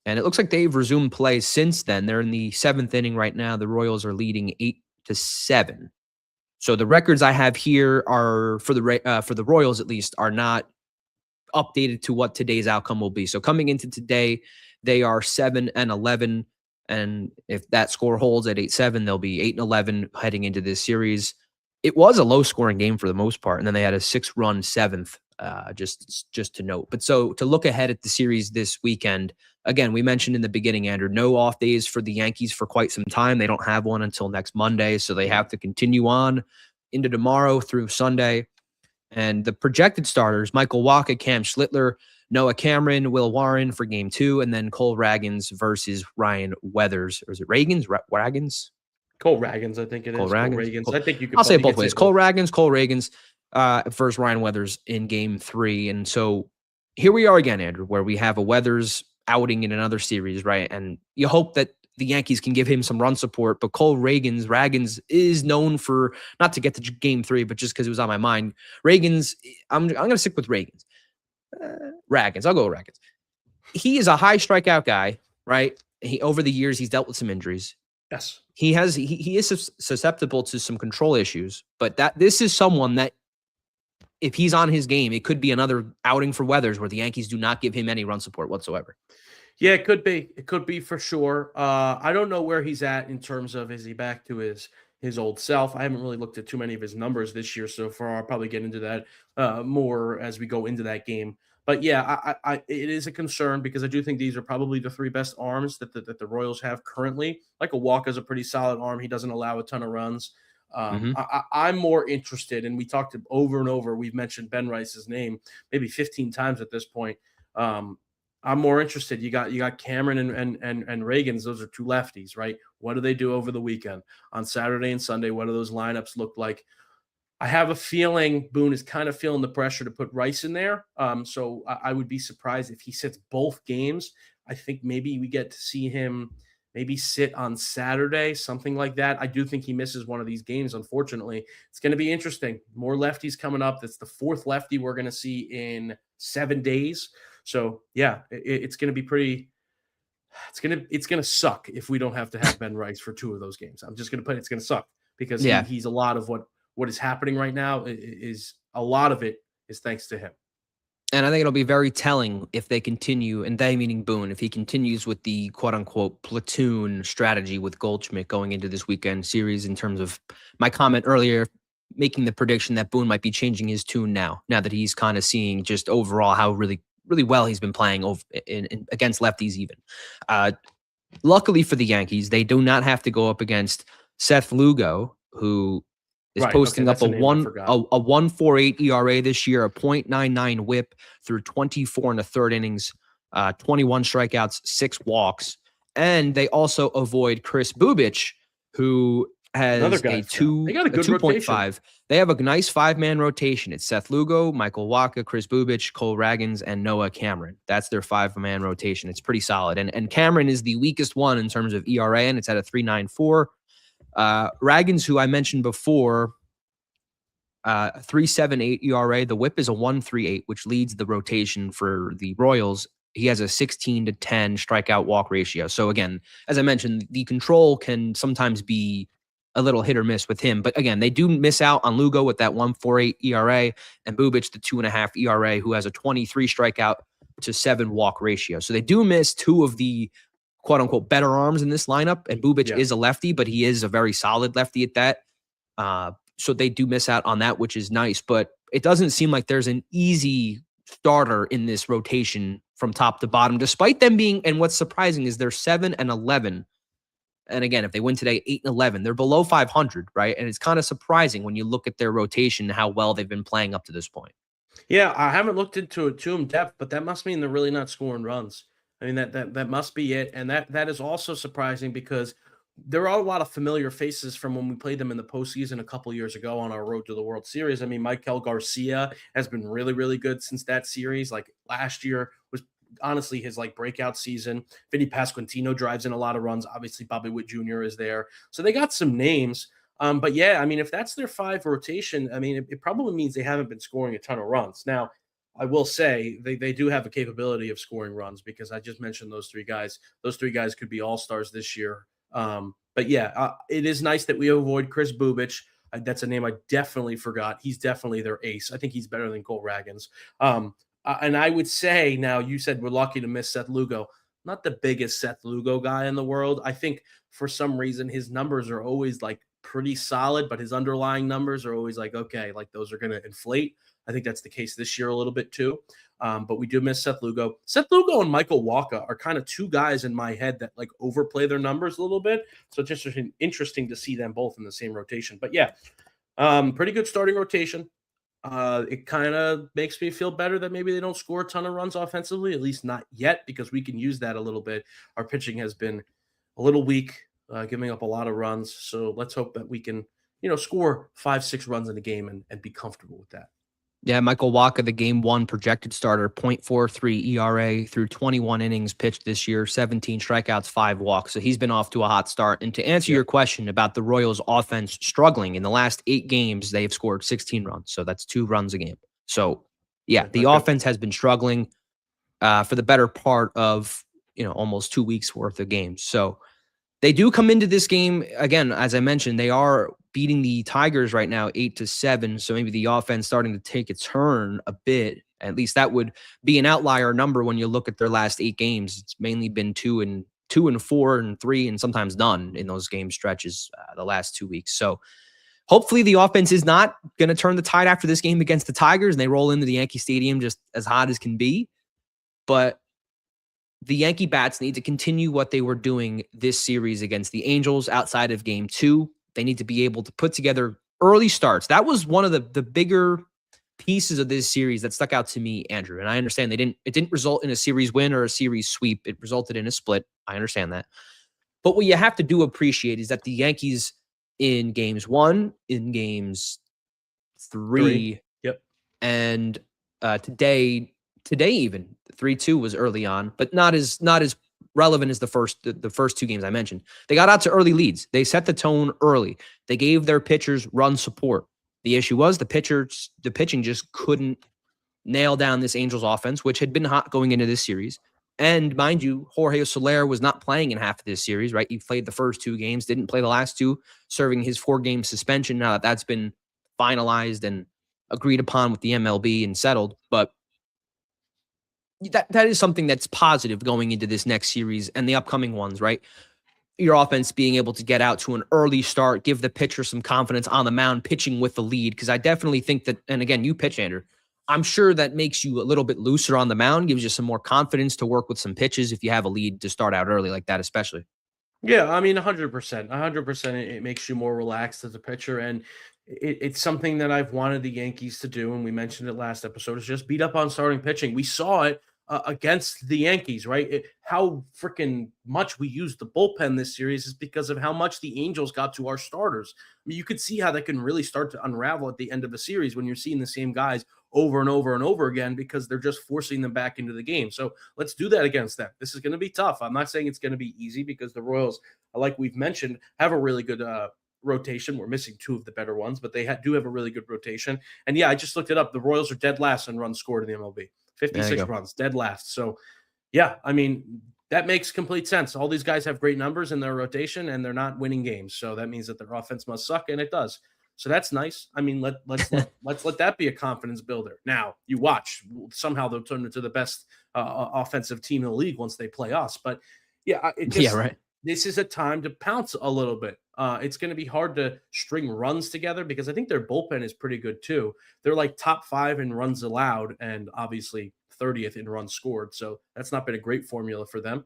And it looks like they've resumed play since then. They're in the 7th inning right now. The Royals are leading 8-7. So the records I have here are for the Royals, at least, are not updated to what today's outcome will be. So coming into today, they are 7-11, and if that score holds at 8-7, they'll be 8-11 heading into this series. It was a low-scoring game for the most part, and then they had a 6-run 7th. Just to note. But so to look ahead at the series this weekend, again, we mentioned in the beginning, Andrew, no off days for the Yankees for quite some time. They don't have one until next Monday, so they have to continue on into tomorrow through Sunday. And the projected starters, Michael Wacha, Cam Schlittler, Noah Cameron, Will Warren for game 2, and then Cole Ragans versus Ryan Weathers. Or is it Ragans? Ragans? Cole Ragans, I think it is. Cole Ragans. I think you can. I'll say it both ways. Cole Ragans versus Ryan Weathers in game 3. And so here we are again, Andrew, where we have a Weathers outing in another series, right? And you hope that the Yankees can give him some run support, but Cole Ragans is known for, not to get to game 3, but just because it was on my mind. Ragans, I'm going to stick with Ragans. Ragans, I'll go with Ragans. He is a high strikeout guy, right? Over the years, he's dealt with some injuries. Yes. He is susceptible to some control issues, but this is someone that if he's on his game, it could be another outing for Weathers where the Yankees do not give him any run support whatsoever. Yeah, it could be. It could be for sure. I don't know where he's at in terms of, is he back to his old self? I haven't really looked at too many of his numbers this year so far. I'll probably get into that more as we go into that game. But yeah, it is a concern because I do think these are probably the 3 best arms that the Royals have currently. Like a Walker's a pretty solid arm. He doesn't allow a ton of runs. I'm more interested, and we talked over and over. We've mentioned Ben Rice's name maybe 15 times at this point. I'm more interested. You got Cameron and Reagans. Those are two lefties, right? What do they do over the weekend on Saturday and Sunday? What do those lineups look like? I have a feeling Boone is kind of feeling the pressure to put Rice in there. So I would be surprised if he sits both games. I think maybe we get to see him maybe sit on Saturday, something like that. I do think he misses one of these games, unfortunately. It's going to be interesting. More lefties coming up. That's the fourth lefty we're going to see in 7 days. So yeah, it's going to be pretty. It's gonna suck if we don't have to have Ben Rice for 2 of those games. I'm just gonna put it's gonna suck because Yeah. he's a lot of what is happening right now is a lot of it is thanks to him. And I think it'll be very telling if they continue, and they meaning Boone, if he continues with the quote unquote platoon strategy with Goldschmidt going into this weekend series, in terms of my comment earlier, making the prediction that Boone might be changing his tune now that he's kind of seeing just overall how really well he's been playing against lefties even. Luckily for the Yankees, they do not have to go up against Seth Lugo, who is Right. Okay, posting up that's a name I forgot. a 1.48 ERA this year, a .99 WHIP through 24 and a third innings, 21 strikeouts, 6 walks, and they also avoid Chris Bubich, who Another has guy. a two They got a good 2.5. rotation. They have a nice 5-man rotation. It's Seth Lugo, Michael Wacha, Chris Bubich, Cole Ragans, and Noah Cameron. That's their 5-man rotation. It's pretty solid. And Cameron is the weakest one in terms of ERA, and it's at a 3.94. Ragans, who I mentioned before, 3.78 ERA. The WHIP is a 1.38, which leads the rotation for the Royals. He has a 16 to 10 strikeout walk ratio. So again, as I mentioned, the control can sometimes be a little hit or miss with him. But again, they do miss out on Lugo with that 1.48 ERA and Bubich, the 2.5 ERA, who has a 23 strikeout to 7 walk ratio. So they do miss 2 of the quote unquote better arms in this lineup. And Bubich is a lefty, but he is a very solid lefty at that. So they do miss out on that, which is nice. But it doesn't seem like there's an easy starter in this rotation from top to bottom, despite them being, and what's surprising is they're 7-11. And again, if they win today, 8-11, they're below 500, right? And it's kind of surprising when you look at their rotation, how well they've been playing up to this point. Yeah, I haven't looked into it too in depth, but that must mean they're really not scoring runs. I mean that must be it, and that is also surprising because there are a lot of familiar faces from when we played them in the postseason a couple years ago on our road to the World Series. I mean, Michael Garcia has been really, really good since that series. Like last year was honestly his like breakout season. Vinny Pasquantino drives in a lot of runs. Obviously, Bobby Witt Jr. is there, so they got some names. But yeah, I mean, if that's their 5 rotation, I mean, it probably means they haven't been scoring a ton of runs. Now, I will say they do have a capability of scoring runs because I just mentioned those 3 guys. Those 3 guys could be all-stars this year. But yeah, it is nice that we avoid Chris Bubich. That's a name I definitely forgot. He's definitely their ace. I think he's better than Cole Ragans. And I would say now, you said we're lucky to miss Seth Lugo. Not the biggest Seth Lugo guy in the world. I think for some reason his numbers are always like pretty solid, but his underlying numbers are always like, okay, like those are going to inflate. I think that's the case this year a little bit too. But we do miss Seth Lugo. Seth Lugo and Michael Wacha are kind of 2 guys in my head that like overplay their numbers a little bit. So it's just interesting to see them both in the same rotation. But yeah, pretty good starting rotation. It kind of makes me feel better that maybe they don't score a ton of runs offensively, at least not yet, because we can use that a little bit. Our pitching has been a little weak, giving up a lot of runs. So let's hope that we can, score 5-6 runs in a game and be comfortable with that. Yeah, Michael Wacha, the game 1 projected starter, 0.43 ERA through 21 innings pitched this year, 17 strikeouts, 5 walks. So he's been off to a hot start. And to answer your question about the Royals offense struggling, in the last 8 games, they have scored 16 runs. So that's 2 runs a game. So yeah, the offense has been struggling for the better part of, almost 2 weeks worth of games. So they do come into this game, again, as I mentioned, they are beating the Tigers right now 8-7. So maybe the offense starting to take a turn a bit. At least that would be an outlier number when you look at their last 8 games. It's mainly been 2 and 4 and 3, and sometimes none in those game stretches the last 2 weeks. So hopefully the offense is not going to turn the tide after this game against the Tigers and they roll into the Yankee Stadium just as hot as can be. But the Yankee bats need to continue what they were doing this series against the Angels outside of game 2. They need to be able to put together early starts. That was one of the bigger pieces of this series that stuck out to me, Andrew, and I understand it didn't result in a series win or a series sweep. It resulted in a split. I understand that. But what you have to do appreciate is that the Yankees in games 1, in games Three. 3, Yep. and today even 3-2 was early on, but not as relevant as the first two games I mentioned. They got out to early leads. They set the tone early. They gave their pitchers run support. The issue was the pitching just couldn't nail down this Angels offense, which had been hot going into this series. And mind you, Jorge Soler was not playing in half of this series, right? He played the first 2 games, didn't play the last 2, serving his 4-game suspension. Now that that's been finalized and agreed upon with the MLB and settled. But that is something that's positive going into this next series and the upcoming ones, right? Your offense being able to get out to an early start, give the pitcher some confidence on the mound, pitching with the lead. Because I definitely think that, and again, you pitch, Andrew. I'm sure that makes you a little bit looser on the mound, gives you some more confidence to work with some pitches if you have a lead to start out early like that, especially. Yeah, I mean, 100%. 100%. It makes you more relaxed as a pitcher. And it's something that I've wanted the Yankees to do. And we mentioned it last episode is just beat up on starting pitching. We saw it against the Yankees, right? How freaking much we used the bullpen this series is because of how much the Angels got to our starters. I mean, you could see how that can really start to unravel at the end of the series when you're seeing the same guys over and over and over again because they're just forcing them back into the game. So let's do that against them. This is going to be tough. I'm not saying it's going to be easy because the Royals, like we've mentioned, have a really good rotation. We're missing 2 of the better ones, but they do have a really good rotation. And yeah, I just looked it up. The Royals are dead last in runs scored in the MLB. 56 runs, dead last. So, yeah, I mean, that makes complete sense. All these guys have great numbers in their rotation, and they're not winning games. So that means that their offense must suck, and it does. So that's nice. I mean, let's let that be a confidence builder. Now you watch. Somehow they'll turn into the best offensive team in the league once they play us. But yeah, Right. This is a time to pounce a little bit. It's going to be hard to string runs together because I think their bullpen is pretty good too. They're like top 5 in runs allowed and obviously 30th in runs scored. So that's not been a great formula for them.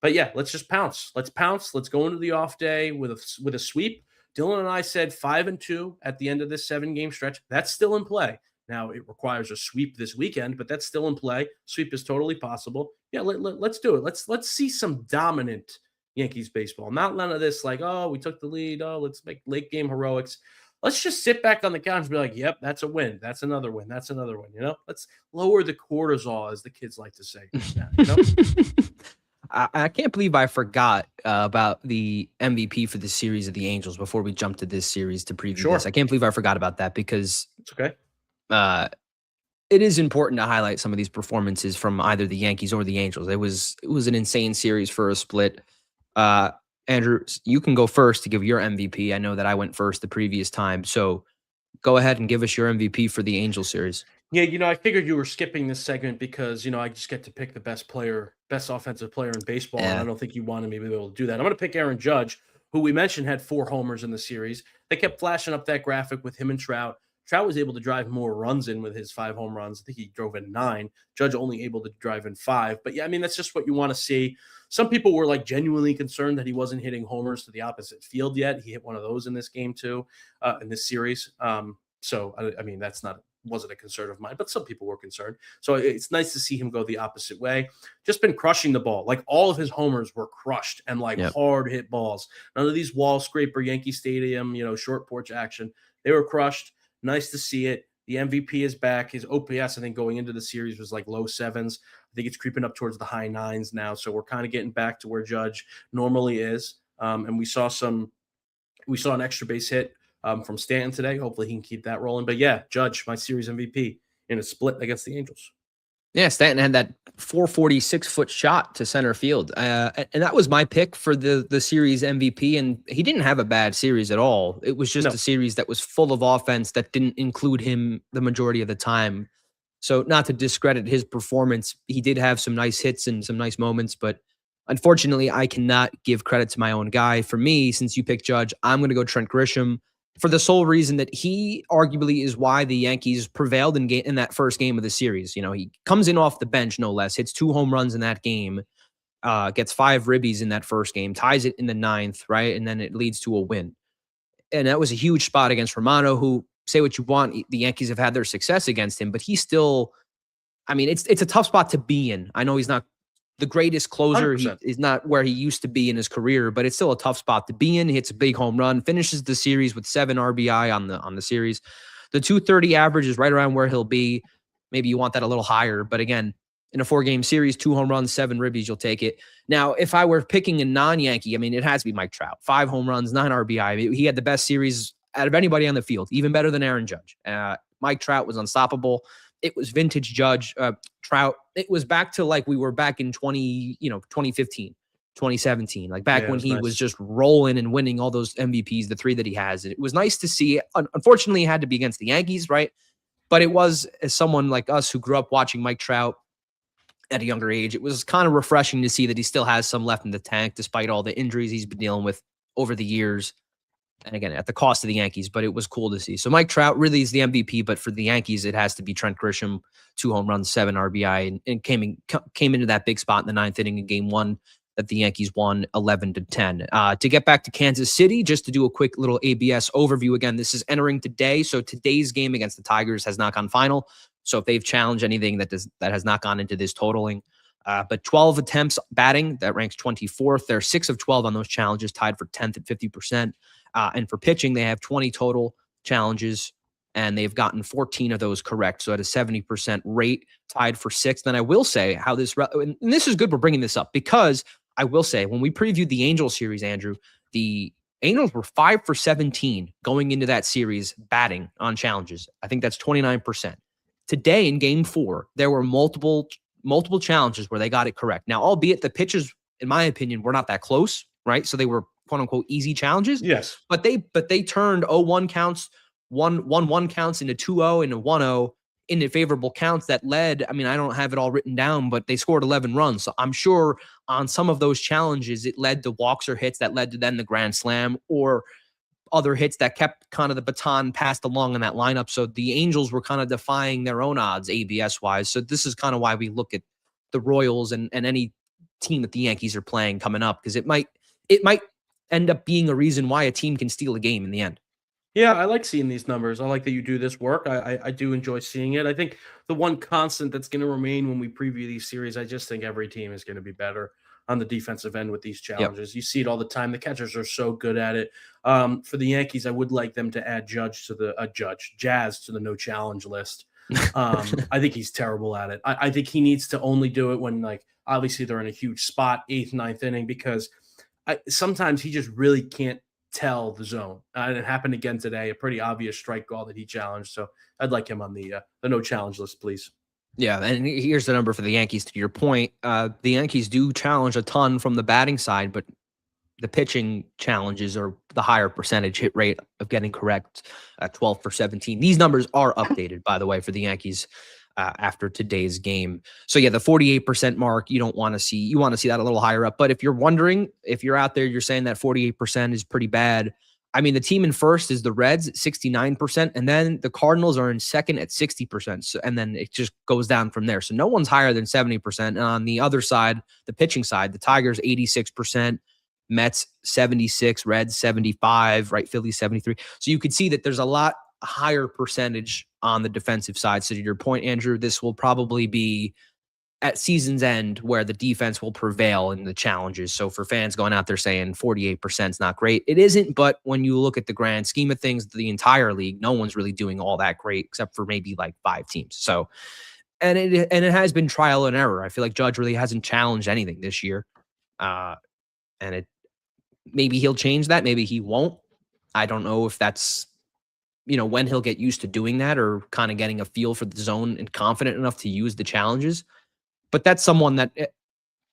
But yeah, let's just pounce. Let's pounce. Let's go into the off day with a sweep. Dylan and I said 5-2 at the end of this 7-game stretch. That's still in play. Now it requires a sweep this weekend, but that's still in play. Sweep is totally possible. Yeah, let's do it. Let's see some dominant Yankees baseball. Not none of this like, oh, we took the lead. Oh, let's make late game heroics. Let's just sit back on the couch and be like, yep, that's a win. That's another win. That's another win. Let's lower the cortisol, as the kids like to say. I can't believe I forgot about the MVP for the series of the Angels before we jumped to this series to preview this. I can't believe I forgot about that because it's okay. It is important to highlight some of these performances from either the Yankees or the Angels. It was an insane series for a split. Andrew, you can go first to give your MVP. I know that I went first the previous time, so go ahead and give us your MVP for the Angel series. Yeah, I figured you were skipping this segment because, I just get to pick the best offensive player in baseball, and I don't think you wanted me to be able to do that. I'm going to pick Aaron Judge, who we mentioned had 4 homers in the series. They kept flashing up that graphic with him and Trout. Trout was able to drive more runs in with his 5 home runs. I think he drove in 9. Judge only able to drive in 5. But yeah, I mean, that's just what you want to see. Some people were like genuinely concerned that he wasn't hitting homers to the opposite field yet. He hit one of those in this game too, in this series. So I mean, wasn't a concern of mine, but some people were concerned. So it's nice to see him go the opposite way. Just been crushing the ball. Like all of his homers were crushed and hard hit balls. None of these wall scraper Yankee Stadium, short porch action. They were crushed. Nice to see it. The MVP is back. His OPS, I think, going into the series was like low 7s. I think it's creeping up towards the high 9s now. So we're kind of getting back to where Judge normally is. And we saw an extra base hit from Stanton today. Hopefully he can keep that rolling. But yeah, Judge, my series MVP in a split against the Angels. Yeah, Stanton had that 446-foot shot to center field. And that was my pick for the series MVP. And he didn't have a bad series at all. It was just a series that was full of offense that didn't include him the majority of the time. So not to discredit his performance, he did have some nice hits and some nice moments. But unfortunately, I cannot give credit to my own guy. For me, since you picked Judge, I'm going to go Trent Grisham, for the sole reason that he arguably is why the Yankees prevailed in that first game of the series. He comes in off the bench, no less, hits 2 home runs in that game, gets 5 ribbies in that first game, ties it in the 9th, right? And then it leads to a win. And that was a huge spot against Romano, who say what you want. The Yankees have had their success against him, but he's still, I mean, it's a tough spot to be in. I know he's not the greatest closer. He 100%. is not where he used to be in his career, but it's still a tough spot to be in. He hits a big home run, finishes the series with 7 RBI on the series. The 230 average is right around where he'll be. Maybe you want that a little higher, but again, in a 4-game series, 2 home runs, 7 ribbies, you'll take it. Now, if I were picking a non-Yankee, I mean, it has to be Mike Trout. 5 home runs, 9 RBI. He had the best series out of anybody on the field, even better than Aaron Judge. Mike Trout was unstoppable. It was vintage Trout. It was back to like we were back in 2015, 2017, like back when he was just rolling and winning all those MVPs, the 3 that he has. And it was nice to see. Unfortunately, it had to be against the Yankees, right? But it was, as someone like us who grew up watching Mike Trout at a younger age, it was kind of refreshing to see that he still has some left in the tank, despite all the injuries he's been dealing with over the years. And again, at the cost of the Yankees, but it was cool to see. So Mike Trout really is the MVP, but for the Yankees, it has to be Trent Grisham, 2 home runs, 7 RBI, and came into that big spot in the 9th inning in Game 1 that the Yankees won 11-10. To get back to Kansas City, just to do a quick little ABS overview again, this is entering today. So today's game against the Tigers has not gone final. So if they've challenged anything that has not gone into this totaling, but 12 attempts batting, that ranks 24th. They're 6 of 12 on those challenges, tied for 10th at 50%. And for pitching, they have 20 total challenges, and they've gotten 14 of those correct. So at a 70% rate, tied for 6th. And I will say how and this is good we're bringing this up, because I will say when we previewed the Angels series, Andrew, the Angels were 5 for 17 going into that series batting on challenges. I think that's 29%. Today in Game 4, there were multiple challenges where they got it correct. Now, albeit the pitches, in my opinion, were not that close, right? So they were quote unquote easy challenges. Yes. But they turned 0-1 counts, 1-1 counts into 2-0 into 1-0 into favorable counts that led. I mean, I don't have it all written down, but they scored 11 runs. So I'm sure on some of those challenges, it led to walks or hits that led to then the grand slam, or other hits that kept kind of the baton passed along in that lineup. So the Angels were kind of defying their own odds ABS wise. So this is kind of why we look at the Royals and any team that the Yankees are playing coming up, because it might end up being a reason why a team can steal a game in the end. Yeah, I like seeing these numbers. I like that you do this work. I do enjoy seeing it. I think the one constant that's going to remain when we preview these series, I just think every team is going to be better on the defensive end with these challenges. Yep. You see it all the time. The catchers are so good at it. For the Yankees, I would like them to add Jazz to the no challenge list. I think he's terrible at it. I think he needs to only do it when, like, obviously they're in a huge spot, 8th, 9th inning, because sometimes he just really can't tell the zone. And it happened again today, a pretty obvious strike call that he challenged. So I'd like him on the no challenge list, please. Yeah, and here's the number for the Yankees. To your point, the Yankees do challenge a ton from the batting side, but the pitching challenges are the higher percentage hit rate of getting correct at 12 for 17. These numbers are updated, by the way, for the Yankees after today's game. So yeah, the 48% mark, you want to see that a little higher up. But if you're wondering, if you're out there, you're saying that 48% is pretty bad. I mean, the team in first is the Reds at 69%, and then the Cardinals are in second at 60%. So, and then it just goes down from there. So no one's higher than 70%. And on the other side, the pitching side, the Tigers 86%, Mets 76, Reds 75, right? Philly 73. So you could see that there's a lot higher percentage on the defensive side. So to your point, Andrew, this will probably be at season's end where the defense will prevail in the challenges. So for fans going out there saying 48% is not great, it isn't. But when you look at the grand scheme of things, the entire league, no one's really doing all that great except for maybe like 5 teams. So, and it has been trial and error. I feel like Judge really hasn't challenged anything this year. And maybe he'll change that. Maybe he won't. I don't know if that's, when he'll get used to doing that or kind of getting a feel for the zone and confident enough to use the challenges. But that's someone that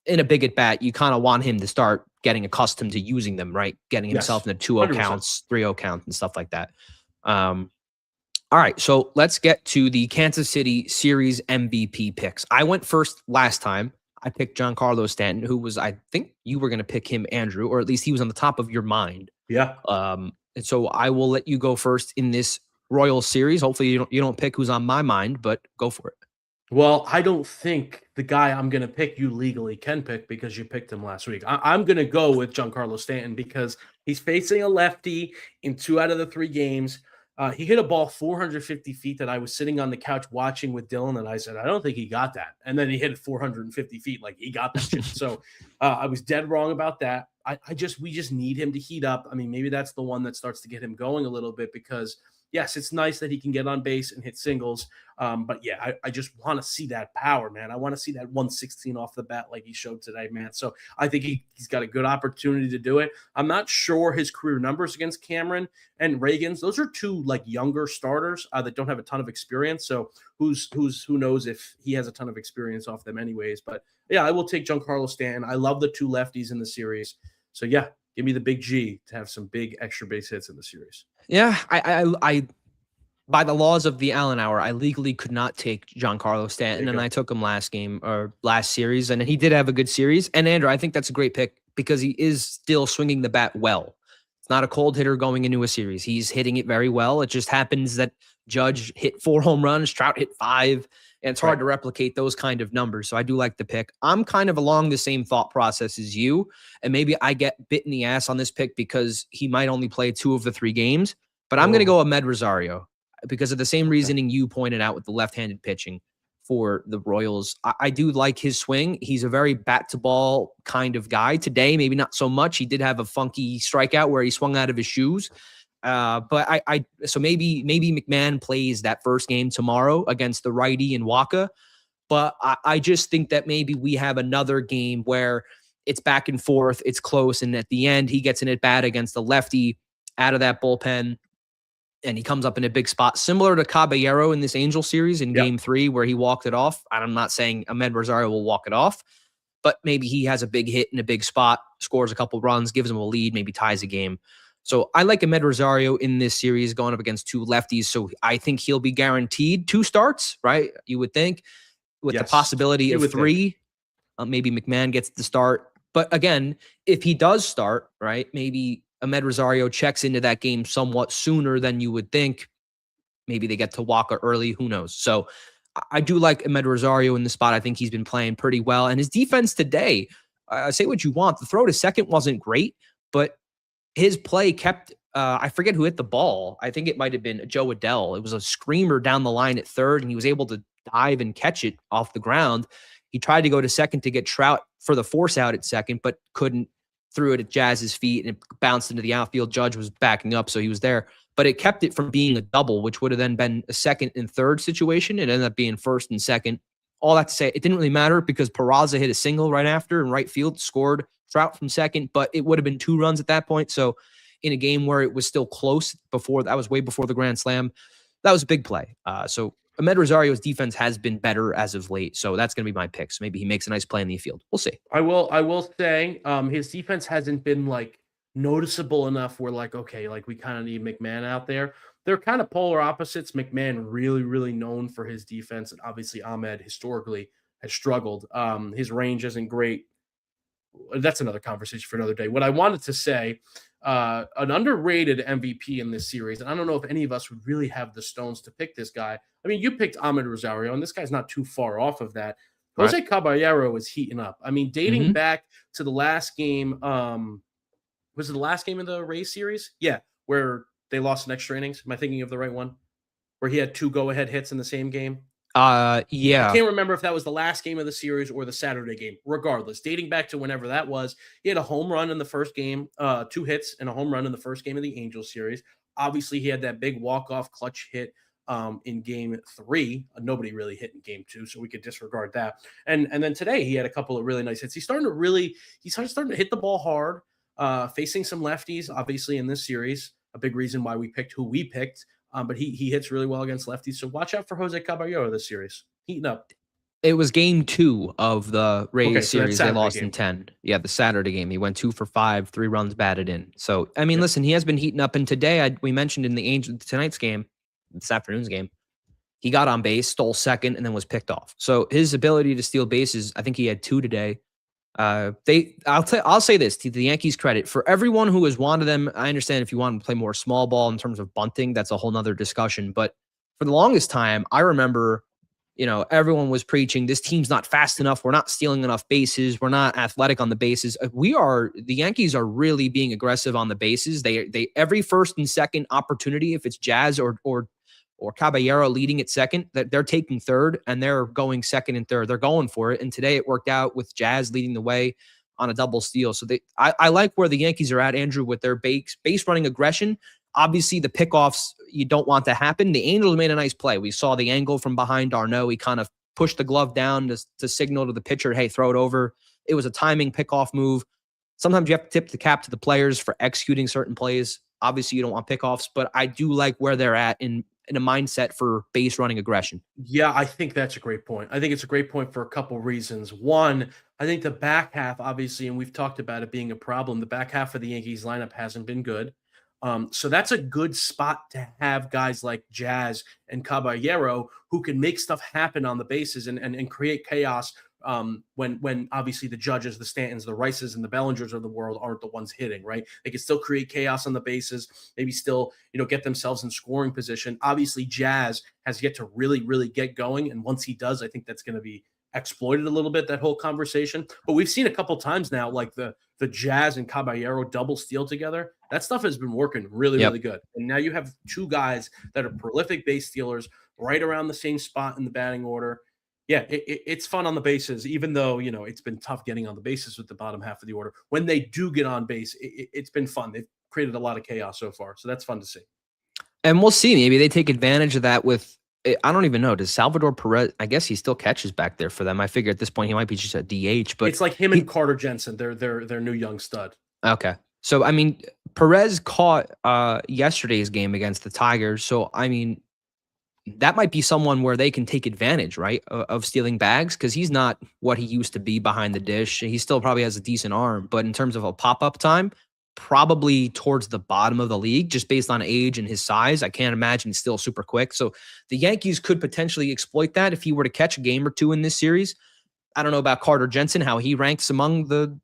in a big at bat, you kind of want him to start getting accustomed to using them, right? Getting himself in the 2-0 counts, 3-0 counts, and stuff like that. All right, so let's get to the Kansas City Series MVP picks. I went first last time. I picked Giancarlo Stanton, who was, I think you were going to pick him, Andrew, or at least he was on the top of your mind. Yeah. And so I will let you go first in this Royals series. Hopefully you don't pick who's on my mind, but go for it. Well, I don't think the guy I'm going to pick you legally can pick because you picked him last week. I'm going to go with Giancarlo Stanton because he's facing a lefty in 2 out of the 3 games. He hit a ball 450 feet that I was sitting on the couch watching with Dylan, and I said, I don't think he got that. And then he hit it 450 feet, like he got that shit. So I was dead wrong about that. We just need him to heat up. I mean, maybe that's the one that starts to get him going a little bit because yes, it's nice that he can get on base and hit singles. But yeah, I just want to see that power, man. I want to see that 116 off the bat like he showed today, man. So I think he's got a good opportunity to do it. I'm not sure his career numbers against Cameron and Reagan's. Those are two like younger starters that don't have a ton of experience. So who knows if he has a ton of experience off them anyways. But yeah, I will take Giancarlo Stanton. I love the two lefties in the series. So yeah, give me the big G to have some big extra base hits in the series. Yeah, I by the laws of the Allen Hour, I legally could not take Giancarlo Stanton, and I took him last game or last series, and he did have a good series. And Andrew, I think that's a great pick because he is still swinging the bat well. It's not a cold hitter going into a series. He's hitting it very well. It just happens that Judge hit 4 home runs, Trout hit 5, and it's hard to replicate those kind of numbers. So I do like the pick. I'm kind of along the same thought process as you, and maybe I get bit in the ass on this pick because he might only play 2 of the 3 games, but I'm going to go Ahmed Rosario because of the same reasoning you pointed out with the left-handed pitching for the Royals. I do like his swing. He's a very bat-to-ball kind of guy. Today, maybe not so much. He did have a funky strikeout where he swung out of his shoes. But so maybe McMahon plays that first game tomorrow against the righty in Waka. But I just think that maybe we have another game where it's back and forth, it's close, and at the end, he gets an at-bat against the lefty out of that bullpen, and he comes up in a big spot, similar to Caballero in this Angel series in Game 3 where he walked it off. I'm not saying Ahmed Rosario will walk it off, but maybe he has a big hit in a big spot, scores a couple runs, gives him a lead, maybe ties a game. So I like Ahmed Rosario in this series going up against 2 lefties. So I think he'll be guaranteed 2 starts, right? You would think, with the possibility of 3. Maybe McMahon gets the start. But again, if he does start, right, maybe Ahmed Rosario checks into that game somewhat sooner than you would think. Maybe they get to Walker early. Who knows? So I do like Ahmed Rosario in the spot. I think he's been playing pretty well. And his defense today, say what you want, the throw to second wasn't great, but his play kept, I forget who hit the ball. I think it might have been Joe Adell. It was a screamer down the line at third, and he was able to dive and catch it off the ground. He tried to go to second to get Trout for the force out at second, but couldn't. Threw it at Jazz's feet, and it bounced into the outfield. Judge was backing up, so he was there. But it kept it from being a double, which would have then been a second and third situation. It ended up being first and second. All that to say, it didn't really matter because Peraza hit a single right after in right field, scored Trout from second, but it would have been 2 runs at that point. So in a game where it was still close before, that was way before the grand slam, that was a big play. So Ahmed Rosario's defense has been better as of late, so that's going to be my pick. So maybe he makes a nice play in the field. We'll see. I will say his defense hasn't been like noticeable enough where like, okay, like we kind of need McMahon out there. They're kind of polar opposites. McMahon really, really known for his defense, and obviously Ahmed historically has struggled. His range isn't great. That's another conversation for another day. What I wanted to say, an underrated MVP in this series, and I don't know if any of us would really have the stones to pick this guy. I mean, you picked Ahmed Rosario, and this guy's not too far off of that. Jose Caballero is heating up. I mean, dating back to the last game, was it the last game of the Rays series? Yeah, where they lost in extra innings. Am I thinking of the right one? Where he had 2 go-ahead hits in the same game? Yeah. I can't remember if that was the last game of the series or the Saturday game. Regardless, dating back to whenever that was, he had a home run in the first game, 2 hits and a home run in the first game of the Angels series. Obviously, he had that big walk-off clutch hit in game 3. Nobody really hit in game 2, so we could disregard that. And then today he had a couple of really nice hits. He's starting to hit the ball hard, facing some lefties, obviously in this series. A big reason why we picked who we picked. But he hits really well against lefties. So watch out for Jose Caballero this series. Heating up. It was game 2 of the Rays series. They lost in 10. Yeah, the Saturday game. He went 2 for 5, 3 runs batted in. So, I mean, listen, he has been heating up. And today, we mentioned in the tonight's game, this afternoon's game, he got on base, stole second, and then was picked off. So his ability to steal bases, I think he had 2 today. I'll say this to the Yankees' credit, for everyone who has wanted them. I understand if you want to play more small ball in terms of bunting, that's a whole nother discussion. But for the longest time, I remember everyone was preaching this team's not fast enough. We're not stealing enough bases. We're not athletic on the bases. The Yankees are really being aggressive on the bases. They every first and second opportunity, if it's Jazz or Caballero leading at second, that they're taking third and they're going second and third. They're going for it. And today it worked out with Jazz leading the way on a double steal. So I like where the Yankees are at, Andrew, with their base running aggression. Obviously, the pickoffs you don't want to happen. The Angels made a nice play. We saw the angle from behind Arnaud. He kind of pushed the glove down to signal to the pitcher, hey, throw it over. It was a timing pickoff move. Sometimes you have to tip the cap to the players for executing certain plays. Obviously, you don't want pickoffs, but I do like where they're at in a mindset for base running aggression. Yeah, I think that's a great point. I think it's a great point for a couple reasons. One, I think the back half, obviously, and we've talked about it being a problem, the back half of the Yankees lineup hasn't been good. So that's a good spot to have guys like Jazz and Caballero who can make stuff happen on the bases and create chaos when obviously the Judges, the Stantons, the Rices, and the Bellingers of the world aren't the ones hitting, right? They can still create chaos on the bases, maybe still, get themselves in scoring position. Obviously, Jazz has yet to really, really get going. And once he does, I think that's going to be exploited a little bit, that whole conversation. But we've seen a couple times now, like the Jazz and Caballero double steal together. That stuff has been working really, really good. And now you have two guys that are prolific base stealers right around the same spot in the batting order. Yeah, it's fun on the bases, even though, it's been tough getting on the bases with the bottom half of the order. When they do get on base, it's been fun. They've created a lot of chaos so far. So that's fun to see. And we'll see. Maybe they take advantage of that with, I don't even know. Does Salvador Perez, I guess he still catches back there for them. I figure at this point he might be just a DH, but it's like him and Carter Jensen. They're their new young stud. Okay. So, I mean, Perez caught yesterday's game against the Tigers. So, I mean, that might be someone where they can take advantage, right, of stealing bags, because he's not what he used to be behind the dish. He still probably has a decent arm, but in terms of a pop-up time, probably towards the bottom of the league, just based on age and his size. I can't imagine he's still super quick. So the Yankees could potentially exploit that if he were to catch a game or two in this series. I don't know about Carter Jensen, how he ranks among the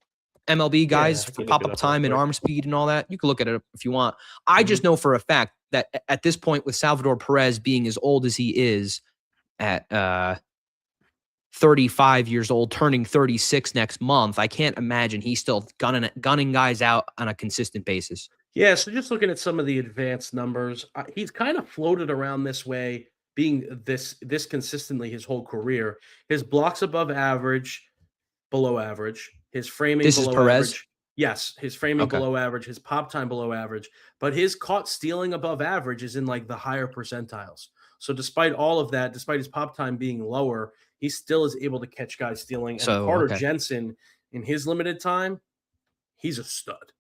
MLB guys for pop-up time and arm speed and all that. You can look at it if you want. I just know for a fact that at this point, with Salvador Perez being as old as he is at 35 years old, turning 36 next month, I can't imagine he's still gunning guys out on a consistent basis. Yeah, so just looking at some of the advanced numbers, he's kind of floated around this way, being this consistently his whole career. His blocks above average, below average. His framing this below is Perez? Average. Yes, his framing below average, his pop time below average, but his caught stealing above average is in like the higher percentiles. So despite all of that, despite his pop time being lower, he still is able to catch guys stealing. And Carter Jensen, in his limited time, he's a stud.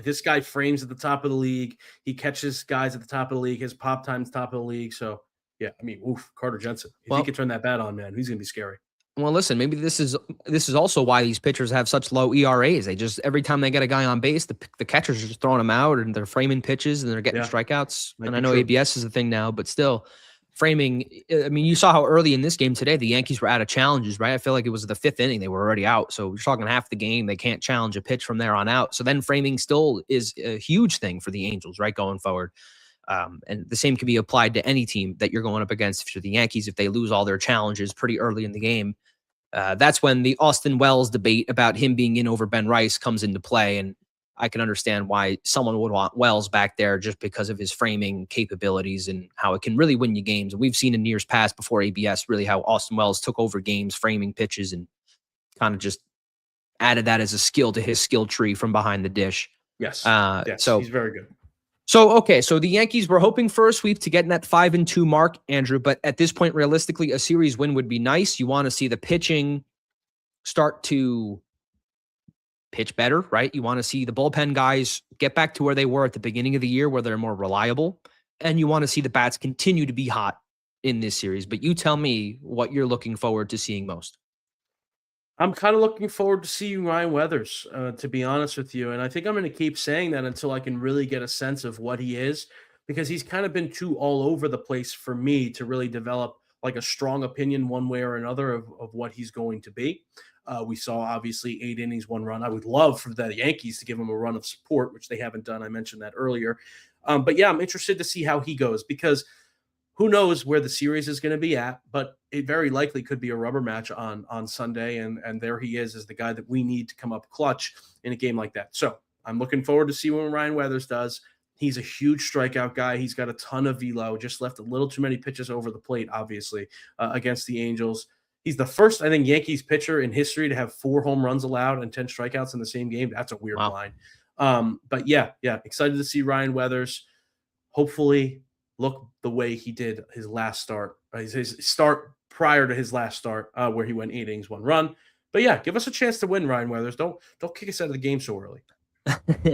This guy frames at the top of the league. He catches guys at the top of the league. His pop time's top of the league. So, yeah, I mean, Carter Jensen. If he could turn that bat on, man, he's going to be scary. Well, listen, maybe this is also why these pitchers have such low ERAs. They just, every time they get a guy on base, the catchers are just throwing them out and they're framing pitches and they're getting strikeouts. And I know ABS is a thing now, but still framing. I mean, you saw how early in this game today, the Yankees were out of challenges, right? I feel like it was the fifth inning. They were already out. So you're talking half the game. They can't challenge a pitch from there on out. So then framing still is a huge thing for the Angels, right? Going forward. And the same can be applied to any team that you're going up against. If you're the Yankees, if they lose all their challenges pretty early in the game, that's when the Austin Wells debate about him being in over Ben Rice comes into play. And I can understand why someone would want Wells back there just because of his framing capabilities and how it can really win you games. And we've seen in years past before ABS really how Austin Wells took over games, framing pitches, and kind of just added that as a skill to his skill tree from behind the dish. Yes. So he's very good. So, okay, so the Yankees were hoping for a sweep to get in that 5-2 mark, Andrew, but at this point, realistically, a series win would be nice. You want to see the pitching start to pitch better, right? You want to see the bullpen guys get back to where they were at the beginning of the year, where they're more reliable, and you want to see the bats continue to be hot in this series. But you tell me what you're looking forward to seeing most. I'm kind of looking forward to seeing Ryan Weathers, to be honest with you. And I think I'm going to keep saying that until I can really get a sense of what he is, because he's kind of been too all over the place for me to really develop like a strong opinion one way or another of what he's going to be. We saw obviously 8 innings, 1 run. I would love for the Yankees to give him a run of support, which they haven't done. I mentioned that earlier. But yeah, I'm interested to see how he goes, because who knows where the series is going to be at, but it very likely could be a rubber match on Sunday. And there he is the guy that we need to come up clutch in a game like that. So I'm looking forward to see what Ryan Weathers does. He's a huge strikeout guy. He's got a ton of velo, just left a little too many pitches over the plate, obviously, against the Angels. He's the first, I think, Yankees pitcher in history to have 4 home runs allowed and 10 strikeouts in the same game. That's a weird line. But yeah, excited to see Ryan Weathers hopefully look the way he did his last start, his start prior to his last start, where he went 8 innings, 1 run. But yeah, give us a chance to win, Ryan Weathers. Don't kick us out of the game so early.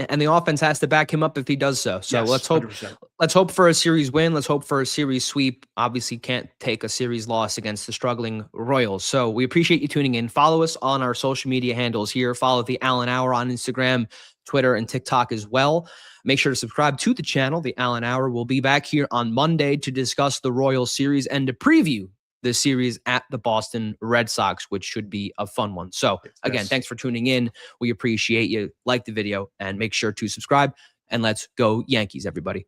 And the offense has to back him up if he does so. So yes, let's hope 100%. Let's hope for a series win. Let's hope for a series sweep. Obviously can't take a series loss against the struggling Royals. So we appreciate you tuning in. Follow us on our social media handles here. Follow the Allen Hour on Instagram, Twitter, and TikTok as well. Make sure to subscribe to the channel. The Allen Hour will be back here on Monday to discuss the Royals series and to preview the series at the Boston Red Sox, which should be a fun one. So again, thanks for tuning in. We appreciate you. Like the video and make sure to subscribe, and let's go Yankees, everybody.